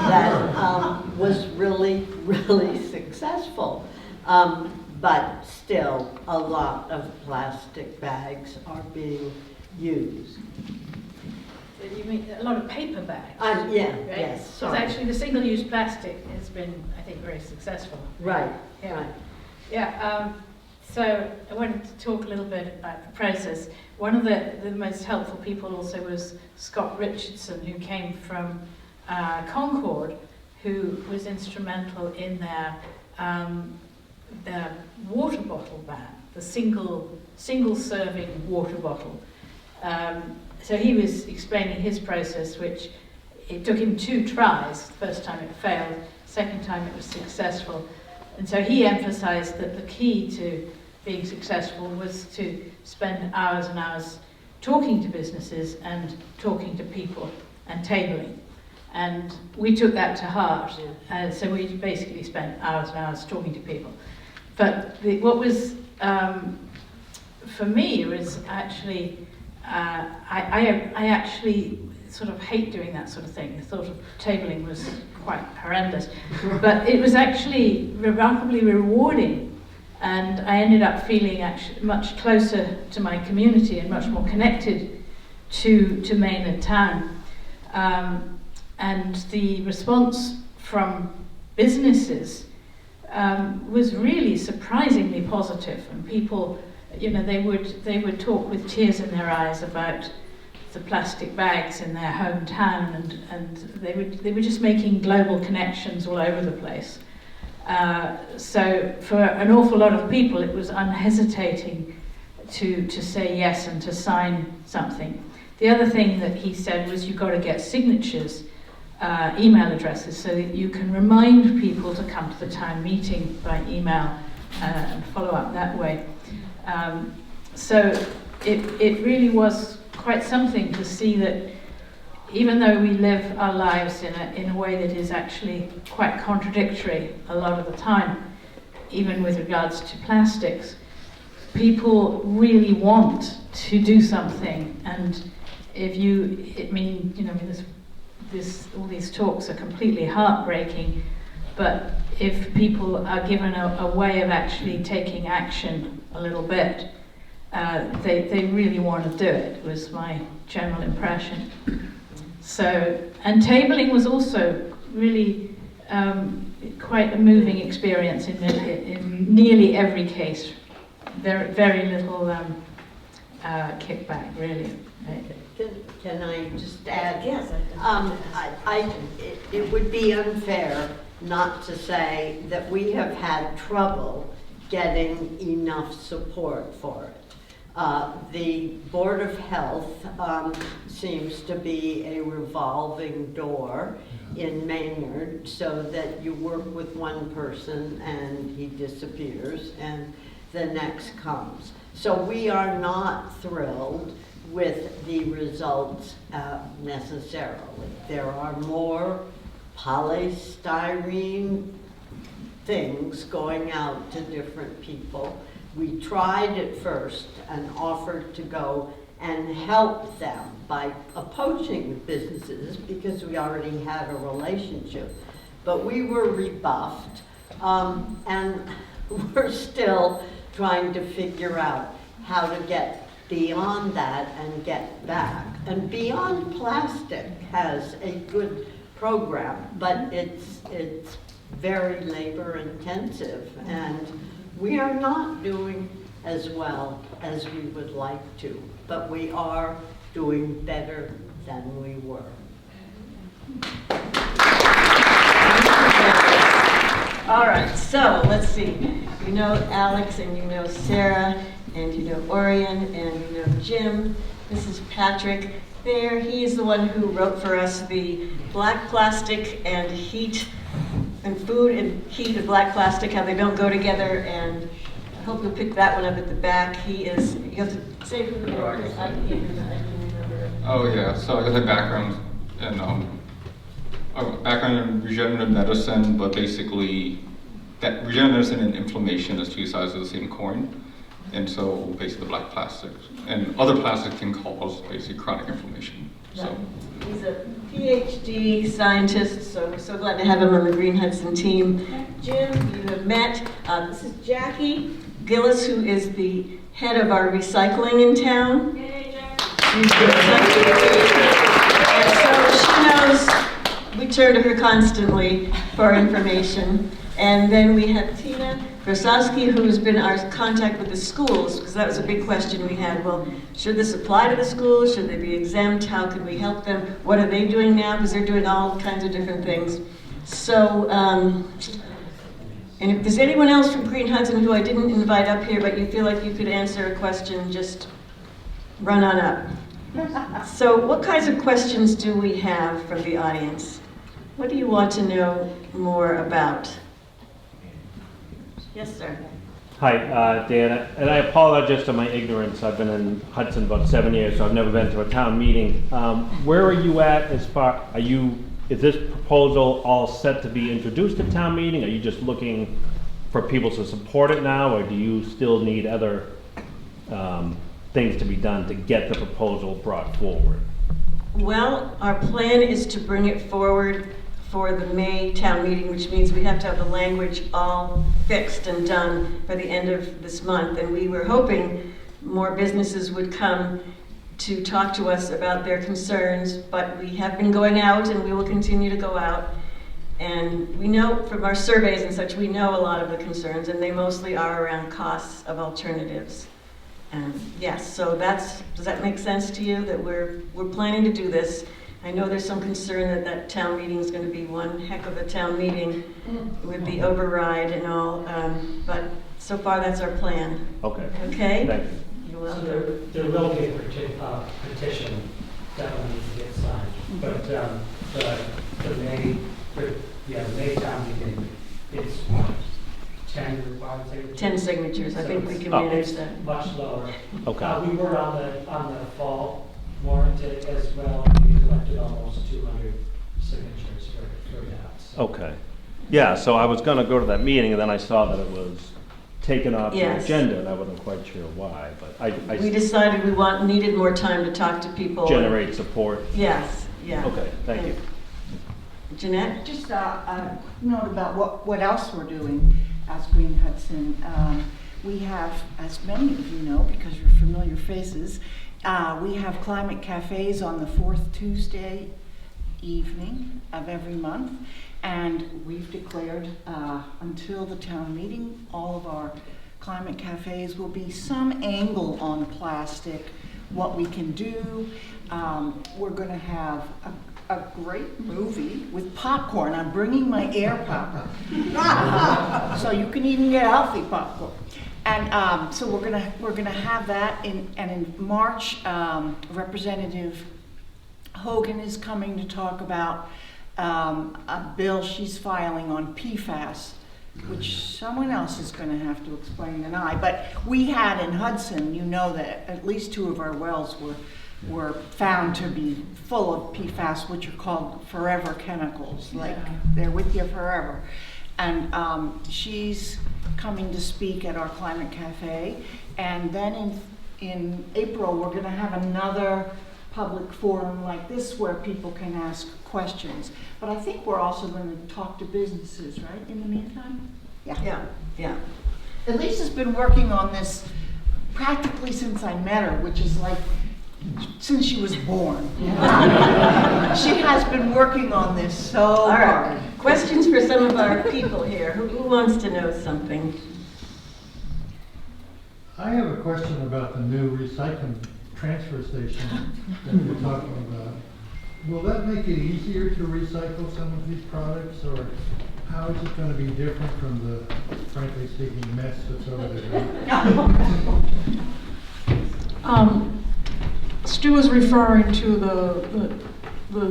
Speaker 7: that was really, really successful. But still, a lot of plastic bags are being used.
Speaker 8: You mean a lot of paper bags?
Speaker 7: Yeah,
Speaker 8: right?
Speaker 7: yes,
Speaker 8: Because
Speaker 7: sorry.
Speaker 8: actually the single-use plastic has been, I think, very successful.
Speaker 7: Right,
Speaker 8: Yeah.
Speaker 7: right.
Speaker 8: Yeah, so I wanted to talk a little bit about the process. One of the most helpful people also was Scott Richardson, who came from Concord, who was instrumental in their water bottle ban, the single-serving water bottle. So he was explaining his process, which it took him 2 tries. The first time it failed, second time it was successful. And so he emphasized that the key to being successful was to spend hours and hours talking to businesses and talking to people and tabling. And we took that to heart. So we basically spent hours and hours talking to people. But what was, for me, was actually, I actually sort of hate doing that sort of thing. The thought of tabling was quite horrendous. But it was actually remarkably rewarding. And I ended up feeling actually much closer to my community and much more connected to mainland town. And the response from businesses was really surprisingly positive. And people, you know, they would talk with tears in their eyes about the plastic bags in their hometown, and they were just making global connections all over the place. So for an awful lot of people, it was unhesitating to say yes and to sign something. The other thing that he said was you've got to get signatures, email addresses, so that you can remind people to come to the town meeting by email and follow up that way. So it really was quite something to see that even though we live our lives in a way that is actually quite contradictory a lot of the time, even with regards to plastics, people really want to do something. And if all these talks are completely heartbreaking, but if people are given a way of actually taking action a little bit, they really want to do it, was my general impression. So, and tabling was also really quite a moving experience in nearly every case. Very little kickback, really.
Speaker 7: Can I just add?
Speaker 3: Yes,
Speaker 7: It would be unfair not to say that we have had trouble getting enough support for it. The Board of Health seems to be a revolving door in Maynard, so that you work with one person and he disappears and the next comes. So we are not thrilled with the results necessarily. There are more polystyrene things going out to different people We tried at first and offered to go and help them by approaching businesses because we already had a relationship. But we were rebuffed, and we're still trying to figure out how to get beyond that and get back. And Beyond Plastic has a good program, but it's very labor intensive, and we are not doing as well as we would like to, but we are doing better than we were.
Speaker 1: All right, so let's see. You know Alex, and you know Sarah, and you know Orion, and you know Jim. This is Patrick. There, he is the one who wrote for us the black plastic and heat, and food and heat and black plastic, how they don't go together, and I hope you'll pick that one up at the back. He is, you have to say who you are, because I can't remember.
Speaker 9: Oh yeah, so I got a background in regenerative medicine, but basically that regenerative medicine and inflammation is two sides of the same coin. And so basically the black plastic and other plastics can cause basically chronic inflammation. So
Speaker 1: He's a PhD scientist, so we're so glad to have him on the Green Hudson team. Jim, you have met. This is Jackie Gillis, who is the head of our recycling in town. Yay, Jackie. And so she knows, we turn to her constantly for information. And then we have Tina Grosowski, who's been our contact with the schools, because that was a big question we had. Well, should this apply to the schools? Should they be exempt? How can we help them? What are they doing now? Because they're doing all kinds of different things. So, and if there's anyone else from Green Hudson who I didn't invite up here, but you feel like you could answer a question, just run on up. So what kinds of questions do we have from the audience? What do you want to know more about? Yes, sir.
Speaker 10: Hi, Dan, and I apologize just to my ignorance. I've been in Hudson about 7 years, so I've never been to a town meeting. Where are you at as far, is this proposal all set to be introduced at town meeting? Are you just looking for people to support it now, or do you still need other things to be done to get the proposal brought forward?
Speaker 1: Well, our plan is to bring it forward for the May town meeting, which means we have to have the language all fixed and done by the end of this month. And we were hoping more businesses would come to talk to us about their concerns, but we have been going out and we will continue to go out. And we know from our surveys and such, we know a lot of the concerns, and they mostly are around costs of alternatives. And yes, so does that make sense to you, that we're planning to do this? I know there's some concern that town meeting is going to be one heck of a town meeting with the override and all, but so far that's our plan.
Speaker 10: Okay.
Speaker 1: Okay?
Speaker 10: Thank you.
Speaker 1: You're
Speaker 5: So
Speaker 1: welcome.
Speaker 5: there will be a petition that will need to get signed, but the May town meeting, it's 10 required signatures.
Speaker 1: 10 signatures, I think we can
Speaker 10: Oh.
Speaker 1: manage
Speaker 5: It's
Speaker 1: that.
Speaker 5: much lower.
Speaker 10: Okay.
Speaker 5: We were on the fall warrant as well. We collected almost 200 signatures for that. So.
Speaker 10: Okay. Yeah, so I was gonna go to that meeting, and then I saw that it was taken off the
Speaker 1: Yes.
Speaker 10: agenda, and I wasn't quite sure why, but I
Speaker 1: We decided we needed more time to talk to people.
Speaker 10: generate support.
Speaker 1: Yes, yeah.
Speaker 10: Okay, thank you.
Speaker 1: Jeanette?
Speaker 11: Just a note about what else we're doing as Green Hudson. We have, as many of you know, because you're familiar faces, we have climate cafes on the fourth Tuesday evening of every month, and we've declared until the town meeting, all of our climate cafes will be some angle on plastic, what we can do. We're going to have a great movie with popcorn. I'm bringing my air popcorn, so you can even get healthy popcorn. And so we're gonna have that in March. Representative Hogan is coming to talk about a bill she's filing on PFAS, which someone else is going to have to explain than I. But we had in Hudson, you know, that at least 2 of our wells were found to be full of PFAS, which are called forever chemicals, like they're with you forever. And she's coming to speak at our Climate Cafe. And then in April, we're going to have another public forum like this where people can ask questions. But I think we're also going to talk to businesses, right, in the meantime?
Speaker 1: Yeah.
Speaker 11: Elisa's been working on this practically since I met her, which is like since she was born. She has been working on this so
Speaker 1: All
Speaker 11: hard.
Speaker 1: right, questions for some of our people here. Who wants to know something?
Speaker 12: I have a question about the new recycling transfer station that we're talking about. Will that make it easier to recycle some of these products, or how is it going to be different from the, frankly speaking, mess that's over there?
Speaker 13: Stu is referring to the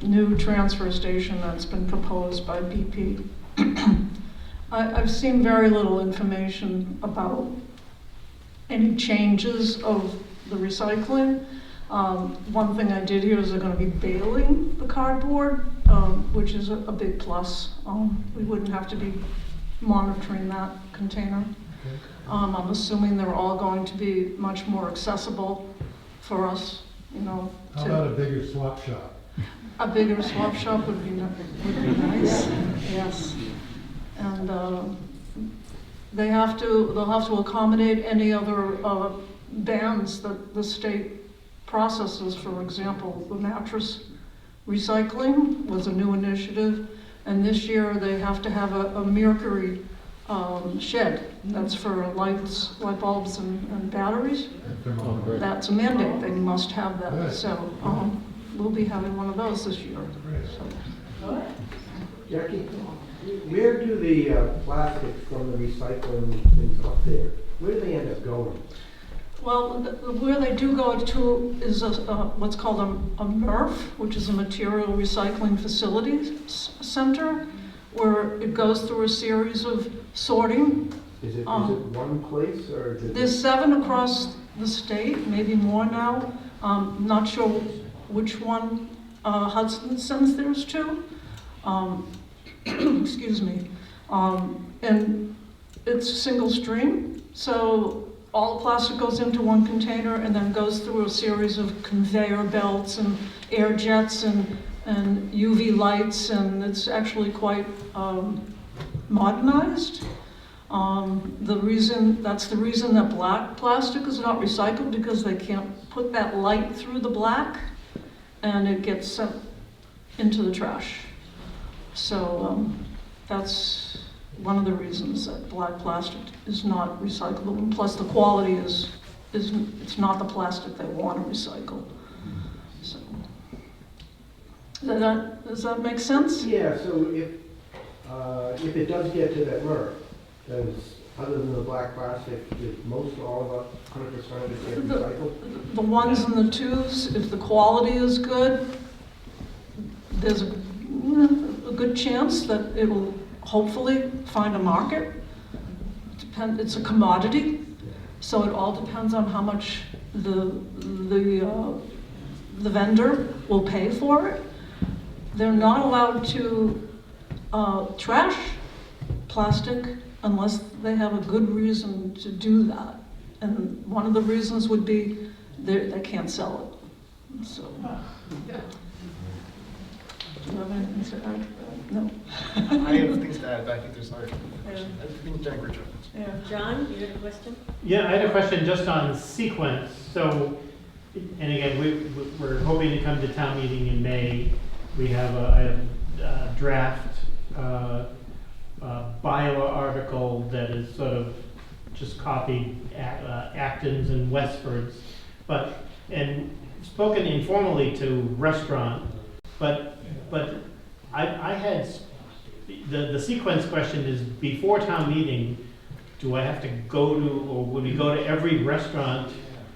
Speaker 13: new transfer station that's been proposed by BP. I've seen very little information about any changes of the recycling. One thing I did hear is they're going to be baling the cardboard, which is a big plus. We wouldn't have to be monitoring that container. I'm assuming they're all going to be much more accessible for us, you know.
Speaker 12: How about a bigger swap shop?
Speaker 13: A bigger swap shop would be nice, yes. And they'll have to accommodate any other bans that the state processes. For example, the mattress recycling was a new initiative, and this year they have to have a mercury shed. That's for lights, light bulbs, and batteries. That's a mandate. They must have that. So we'll be having one of those this year. So.
Speaker 14: Jackie, where do the plastics from the recycling things up there, where do they end up going?
Speaker 13: Well, where they do go to is what's called a MRF, which is a material recycling facilities center, where it goes through a series of sorting.
Speaker 14: Is it one place, or is it?
Speaker 13: There's 7 across the state, maybe more now. Not sure which one Hudson sends theirs to. Excuse me. And it's single stream, so all the plastic goes into one container and then goes through a series of conveyor belts and air jets and UV lights, and it's actually quite modernized. That's the reason that black plastic is not recycled, because they can't put that light through the black and it gets sent into the trash. So that's one of the reasons that black plastic is not recyclable. And plus the quality it's not the plastic they want to recycle. So does that make sense?
Speaker 14: Yeah, so if it does get to that MRF, does, other than the black plastic, is most all of it, 100% of it get recycled?
Speaker 13: The ones in the tubes, if the quality is good, there's a good chance that it will hopefully find a market. It's a commodity, so it all depends on how much the vendor will pay for it. They're not allowed to trash plastic unless they have a good reason to do that. And one of the reasons would be they can't sell it. So, do you have anything to add? No.
Speaker 4: I have things to add, but I think there's other questions.
Speaker 3: Yeah.
Speaker 4: I think Jen Richard.
Speaker 3: Yeah. John, you had a question?
Speaker 6: Yeah, I had a question just on sequence. So, and again, we're hoping to come to town meeting in May. We have a draft bylaw article that is sort of just copied Acton's and Westford's, and spoken informally to restaurant, but I had the sequence question is, before town meeting, do I have to go to, or would we go to every restaurant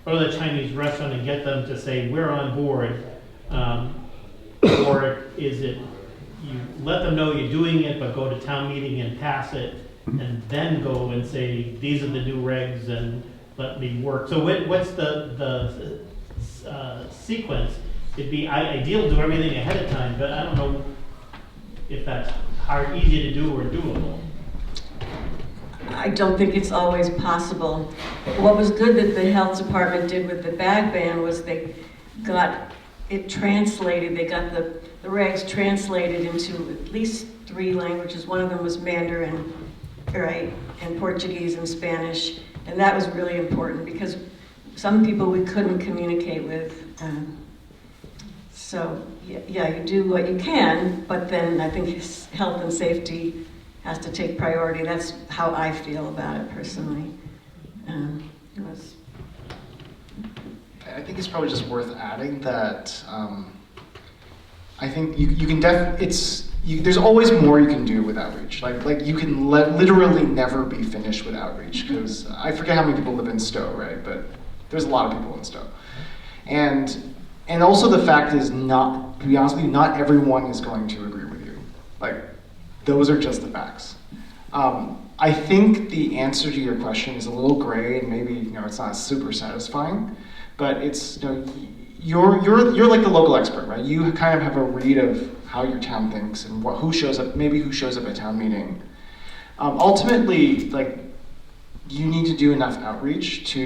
Speaker 6: or the Chinese restaurant and get them to say we're on board, or is it you let them know you're doing it, but go to town meeting and pass it, and then go and say these are the new regs and let me work? So what's the sequence? It'd be ideal to do everything ahead of time, but I don't know if that's are easy to do or doable?
Speaker 1: I don't think it's always possible. What was good that the health department did with the bag ban was they got it translated, they got the regs translated into at least 3 languages. One of them was Mandarin, right, and Portuguese and Spanish, and that was really important because some people we couldn't communicate with. So yeah, you do what you can, but then I think health and safety has to take priority. That's how I feel about it personally.
Speaker 4: I think it's probably just worth adding that I think you can there's always more you can do with outreach. Like you can literally never be finished with outreach, because I forget how many people live in Stowe, right? But there's a lot of people in Stowe. And also the fact is, not, to be honest with you, not everyone is going to agree with you. Like, those are just the facts. I think the answer to your question is a little gray, and maybe it's not super satisfying, but it's you're like the local expert, right? You kind of have a read of how your town thinks and who shows up at town meeting. Ultimately, like, you need to do enough outreach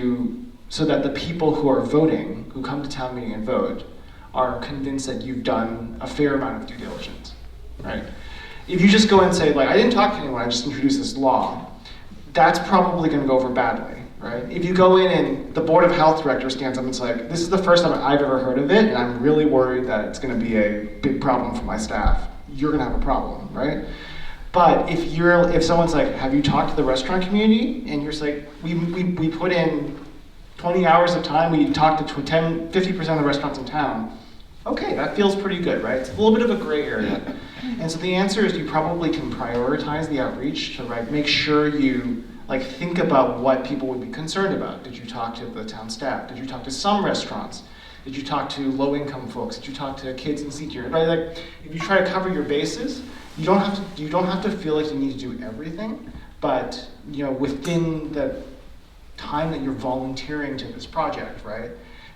Speaker 4: so that the people who are voting, who come to town meeting and vote, are convinced that you've done a fair amount of due diligence, right? If you just go and say, like, I didn't talk to anyone, I just introduced this law, that's probably going to go over badly, right? If you go in and the Board of Health director stands up and is like, this is the first time I've ever heard of it, and I'm really worried that it's going to be a big problem for my staff, you're going to have a problem, right? But if someone's like, have you talked to the restaurant community? And you're just like, we put in 20 hours of time, we talked to 50% of the restaurants in town. Okay, that feels pretty good, right? It's a little bit of a gray area. And so the answer is you probably can prioritize the outreach to make sure you think about what people would be concerned about. Did you talk to the town staff? Did you talk to some restaurants? Did you talk to low-income folks? Did you talk to kids and seniors? Right? Like, if you try to cover your bases, you don't have to feel like you need to do everything, but within the time that you're volunteering to this project, right?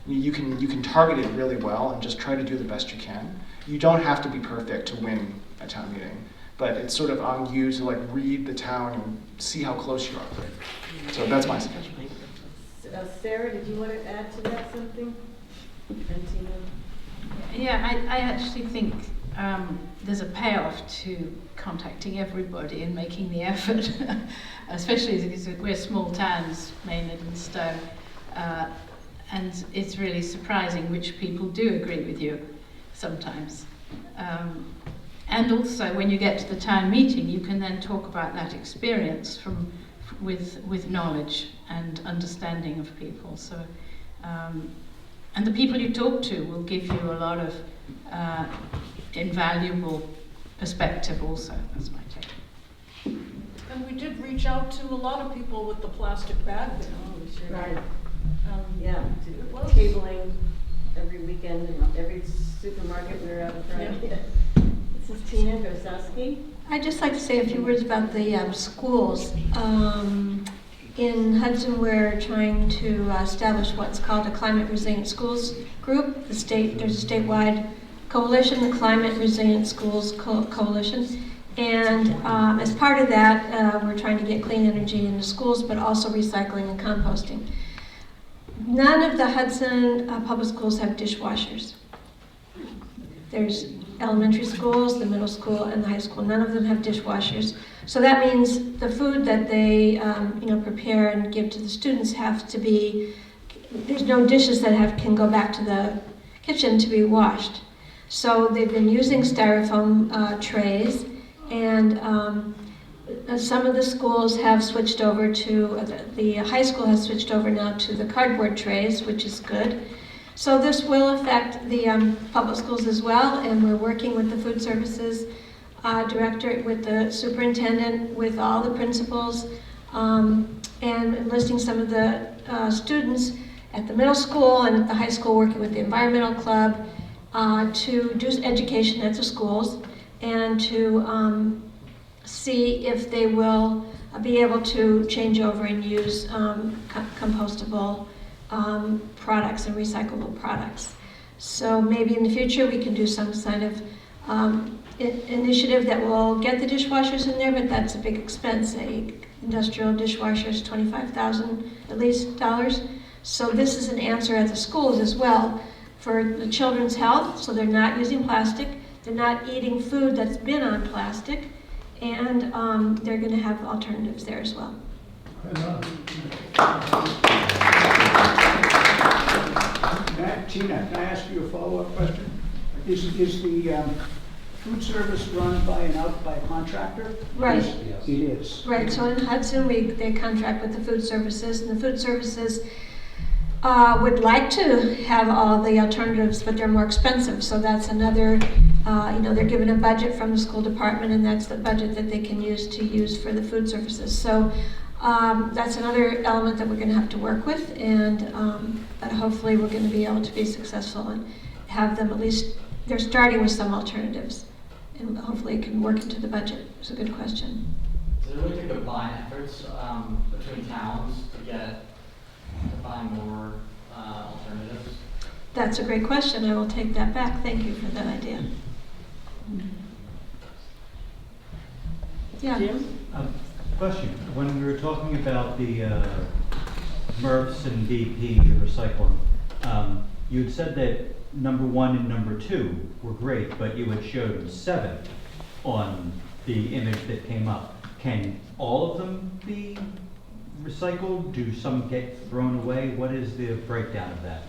Speaker 4: You can target it really well and just try to do the best you can. You don't have to be perfect to win a town meeting, but it's sort of on you to read the town and see how close you are. So that's my suggestion.
Speaker 3: Sarah, did you want to add to that something? And Tina?
Speaker 8: Yeah, I actually think there's a payoff to contacting everybody and making the effort, especially because we're small towns, Maynard and Stowe, and it's really surprising which people do agree with you sometimes. And also, when you get to the town meeting, you can then talk about that experience with knowledge and understanding of people. So, and the people you talk to will give you a lot of invaluable perspective also. That's my take.
Speaker 13: And we did reach out to a lot of people with the plastic bag ban.
Speaker 3: We sure
Speaker 1: Right.
Speaker 3: did. Yeah, tabling every weekend in every supermarket we were out front.
Speaker 13: Yeah.
Speaker 3: This is Tina Gosowski.
Speaker 15: I'd just like to say a few words about the schools. In Hudson, we're trying to establish what's called a Climate Resilient Schools group. There's a statewide coalition, the Climate Resilient Schools Coalition. And as part of that, we're trying to get clean energy into schools, but also recycling and composting. None of the Hudson public schools have dishwashers. There's elementary schools, the middle school, and the high school. None of them have dishwashers. So that means the food that they prepare and give to the students have to be, there's no dishes that can go back to the kitchen to be washed. So they've been using styrofoam trays, and some of the schools have switched over to, the high school has switched over now to the cardboard trays, which is good. So this will affect the public schools as well, and we're working with the food services director, with the superintendent, with all the principals, and enlisting some of the students at the middle school and at the high school, working with the environmental club to do education at the schools and to see if they will be able to change over and use compostable products and recyclable products. So maybe in the future we can do some kind of initiative that will get the dishwashers in there, but that's a big expense. A industrial dishwasher is $25,000 at least dollars. So this is an answer at the schools as well for the children's health, so they're not using plastic, they're not eating food that's been on plastic, and they're going to have alternatives there as well.
Speaker 16: Tina, can I ask you a follow-up question? Is the food service run by a contractor?
Speaker 15: Right.
Speaker 16: It is.
Speaker 15: Right, so in Hudson, they contract with the food services, and the food services would like to have all the alternatives, but they're more expensive. So that's another, they're given a budget from the school department, and that's the budget that they can use for the food services. So that's another element that we're going to have to work with, and but hopefully we're going to be able to be successful and have them at least, they're starting with some alternatives, and hopefully it can work into the budget. It's a good question.
Speaker 17: Is there a way to combine efforts between towns to find more alternatives?
Speaker 15: That's a great question. I will take that back. Thank you for that idea. Yeah.
Speaker 3: Jim?
Speaker 18: Question. When we were talking about the MRFs and DP, the recycling, you had said that number 1 and number 2 were great, but you had showed 7 on the image that came up. Can all of them be recycled? Do some get thrown away? What is the breakdown of that?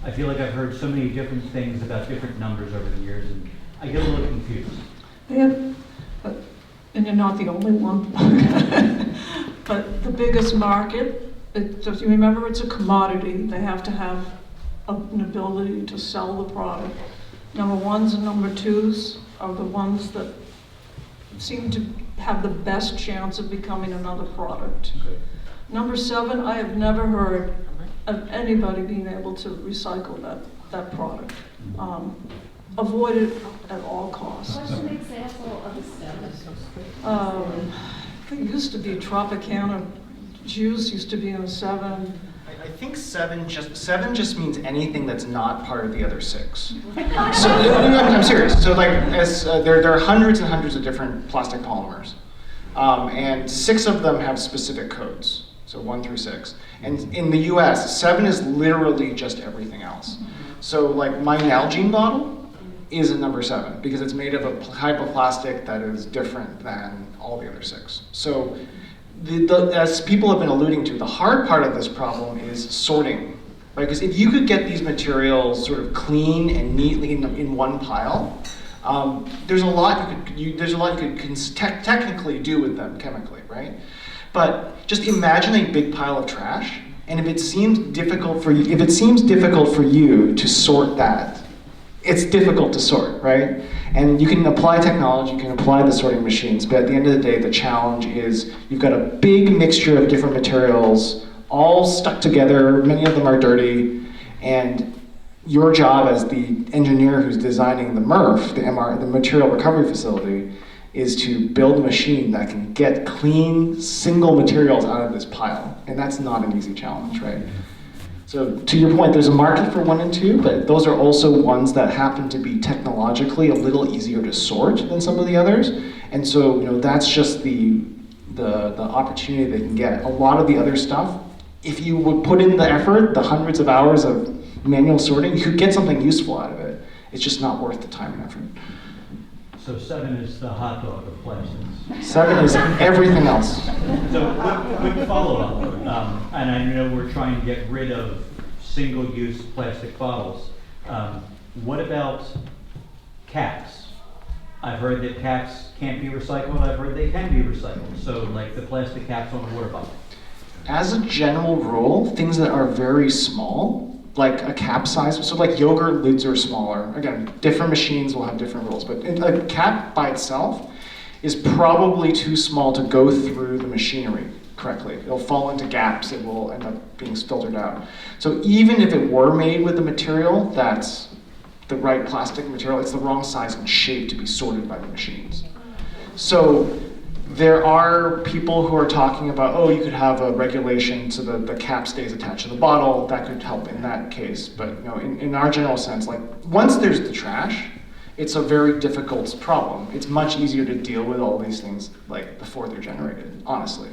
Speaker 18: I feel like I've heard so many different things about different numbers over the years, and I get a little confused.
Speaker 13: And you're not the only one. But the biggest market, you remember it's a commodity. They have to have an ability to sell the product. Number 1s and number 2s are the ones that seem to have the best chance of becoming another product.
Speaker 18: Okay.
Speaker 13: Number 7, I have never heard of anybody being able to recycle that product. Avoid it at all costs.
Speaker 3: What's an example of a 7?
Speaker 13: It used to be Tropicana juice used to be in a 7.
Speaker 4: I think 7 just means anything that's not part of the other 6. So I'm serious. So like there are hundreds and hundreds of different plastic polymers, and 6 of them have specific codes. So 1 through 6. And in the US, 7 is literally just everything else. So like my Nalgene bottle is a number 7 because it's made of a type of plastic that is different than all the other 6. So as people have been alluding to, the hard part of this problem is sorting, right? Because if you could get these materials sort of clean and neatly in one pile, there's a lot you could technically do with them chemically, right? But just imagine a big pile of trash, and if it seems difficult for you to sort that, it's difficult to sort, right? And you can apply technology, you can apply the sorting machines, but at the end of the day, the challenge is you've got a big mixture of different materials, all stuck together, many of them are dirty, and your job as the engineer who's designing the MRF, the material recovery facility, is to build a machine that can get clean, single materials out of this pile. And that's not an easy challenge, right? So to your point, there's a market for 1 and 2, but those are also ones that happen to be technologically a little easier to sort than some of the others. And so, that's just the opportunity they can get. A lot of the other stuff, if you would put in the effort, the hundreds of hours of manual sorting, you could get something useful out of it. It's just not worth the time and effort.
Speaker 18: So 7 is the hot dog of plastics.
Speaker 4: 7 is everything else.
Speaker 18: So quick follow-up, and I know we're trying to get rid of single-use plastic bottles. What about caps? I've heard that caps can't be recycled. I've heard they can be recycled. So like the plastic caps on a water bottle.
Speaker 4: As a general rule, things that are very small, like a cap size, so like yogurt lids are smaller. Again, different machines will have different rules, but a cap by itself is probably too small to go through the machinery correctly. It'll fall into gaps, it will end up being filtered out. So even if it were made with a material that's the right plastic material, it's the wrong size and shape to be sorted by the machines. So there are people who are talking about, you could have a regulation so that the cap stays attached to the bottle. That could help in that case. But in our general sense, like once there's the trash, it's a very difficult problem. It's much easier to deal with all these things like before they're generated, honestly.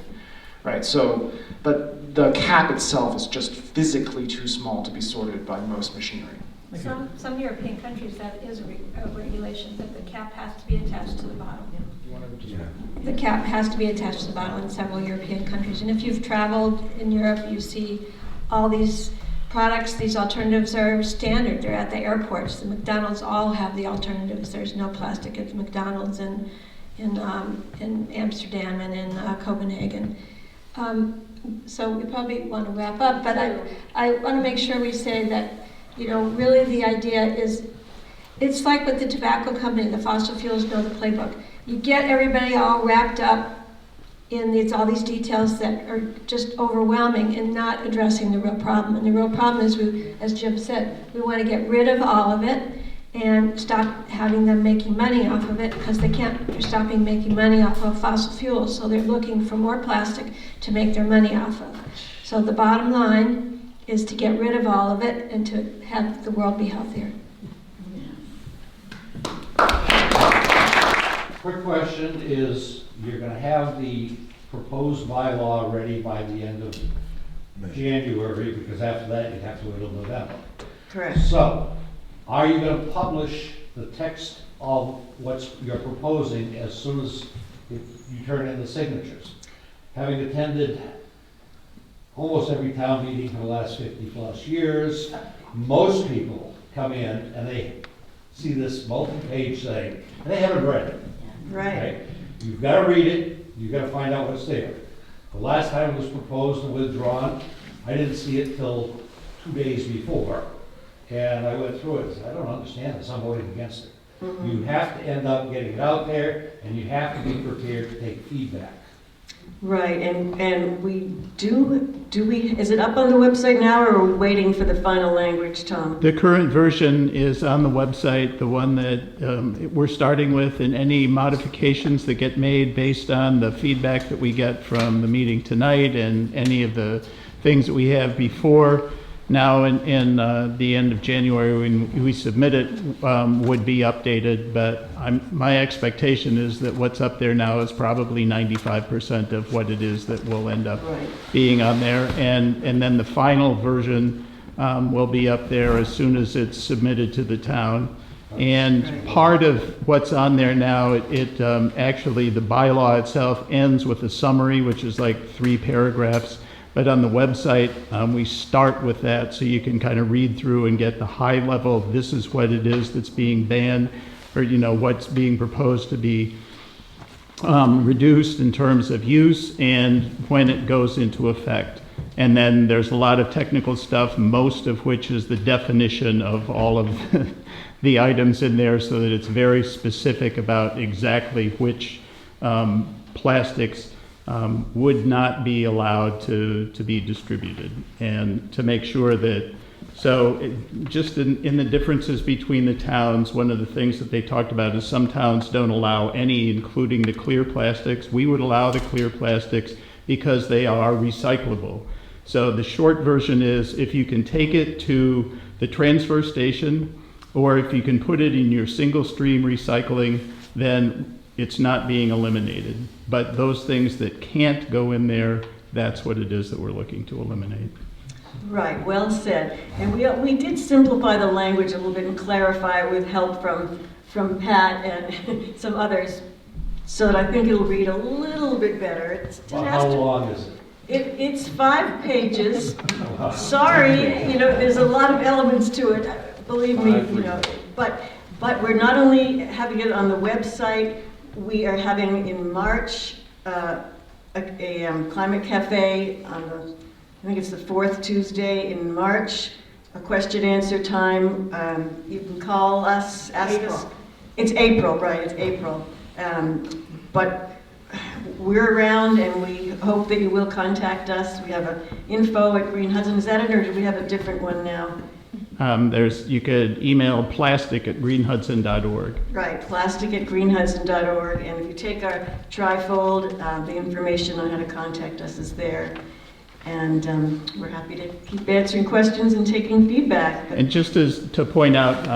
Speaker 4: Right, so, but the cap itself is just physically too small to be sorted by most machinery.
Speaker 15: Some European countries, that is a regulation that the cap has to be attached to the bottle. The cap has to be attached to the bottle in several European countries. And if you've traveled in Europe, you see all these products, these alternatives are standard. They're at the airports. The McDonald's all have the alternatives. There's no plastic at McDonald's in Amsterdam and in Copenhagen. So we probably want to wrap up, but I want to make sure we say that, you know, really the idea is, it's like with the tobacco company, the fossil fuels know the playbook. You get everybody all wrapped up in all these details that are just overwhelming and not addressing the real problem. And the real problem is, as Jim said, we want to get rid of all of it and stop having them making money off of it, because they're stopping making money off of fossil fuels, so they're looking for more plastic to make their money off of. So the bottom line is to get rid of all of it and to have the world be healthier.
Speaker 19: Quick question is, you're going to have the proposed bylaw ready by the end of January, because after that you have to wait till November.
Speaker 1: Correct.
Speaker 19: So, are you going to publish the text of what you're proposing as soon as you turn in the signatures? Having attended almost every town meeting for the last 50+ years, most people come in and they see this multi-page thing, and they haven't read it.
Speaker 1: Right.
Speaker 19: You've got to read it, you've got to find out what's there. The last time it was proposed and withdrawn, I didn't see it till 2 days before, and I went through it and said, I don't understand this, I'm voting against it.
Speaker 1: Mm-hmm.
Speaker 19: You have to end up getting it out there, and you have to be prepared to take feedback.
Speaker 1: Right, and we is it up on the website now, or are we waiting for the final language, Tom?
Speaker 20: The current version is on the website, the one that we're starting with, and any modifications that get made based on the feedback that we get from the meeting tonight and any of the things that we have before now in the end of January when we submit it would be updated, but my expectation is that what's up there now is probably 95% of what it is that will end up being on there, and then the final version will be up there as soon as it's submitted to the town. And part of what's on there now, it actually, the bylaw itself ends with a summary, which is like 3 paragraphs. But on the website, we start with that, so you can kind of read through and get the high level, this is what it is that's being banned, or what's being proposed to be reduced in terms of use and when it goes into effect. And then there's a lot of technical stuff, most of which is the definition of all of the items in there, so that it's very specific about exactly which plastics would not be allowed to be distributed, and to make sure that, just in the differences between the towns, one of the things that they talked about is some towns don't allow any, including the clear plastics. We would allow the clear plastics because they are recyclable. So the short version is, if you can take it to the transfer station, or if you can put it in your single stream recycling, then it's not being eliminated. But those things that can't go in there, that's what it is that we're looking to eliminate.
Speaker 1: Right, well said. And we did simplify the language a little bit and clarify it with help from Pat and some others, so that I think it'll read a little bit better.
Speaker 19: How long is it?
Speaker 1: It's 5 pages. Sorry, there's a lot of elements to it, believe me, but we're not only having it on the website, we are having in March a climate cafe on I think it's the 4th Tuesday in March, a question answer time. You can call us, ask us. It's April, right, it's April. But we're around, and we hope that you will contact us. We have an info at Green Hudson. Is that it, or do we have a different one now?
Speaker 20: You could email plastic@greenhudson.org.
Speaker 1: Right, plastic@greenhudson.org. And if you take our trifold, the information on how to contact us is there. And we're happy to keep answering questions and taking feedback.
Speaker 20: And just to point out,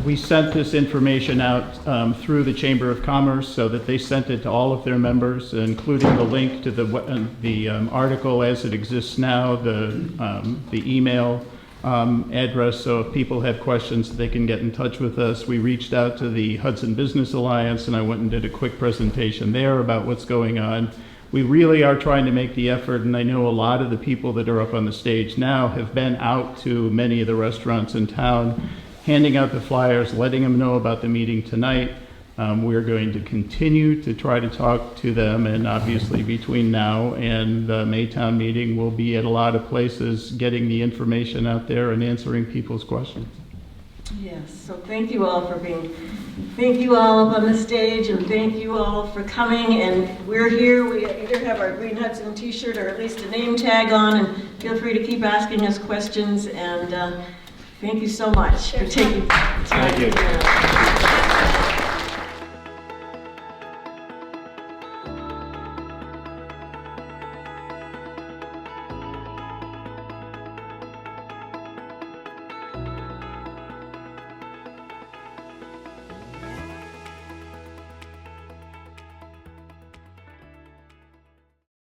Speaker 20: we sent this information out through the Chamber of Commerce so that they sent it to all of their members, including the link to the article as it exists now, the email address, so if people have questions, they can get in touch with us. We reached out to the Hudson Business Alliance, and I went and did a quick presentation there about what's going on. We really are trying to make the effort, and I know a lot of the people that are up on the stage now have been out to many of the restaurants in town, handing out the flyers, letting them know about the meeting tonight. We're going to continue to try to talk to them, and obviously between now and the Maytown meeting, we'll be at a lot of places getting the information out there and answering people's questions.
Speaker 1: Yes, so thank you all for thank you all up on the stage, and thank you all for coming. And we're here, we either have our Green Hudson t-shirt or at least a name tag on, and feel free to keep asking us questions. And thank you so much for taking time.
Speaker 10: Thank you.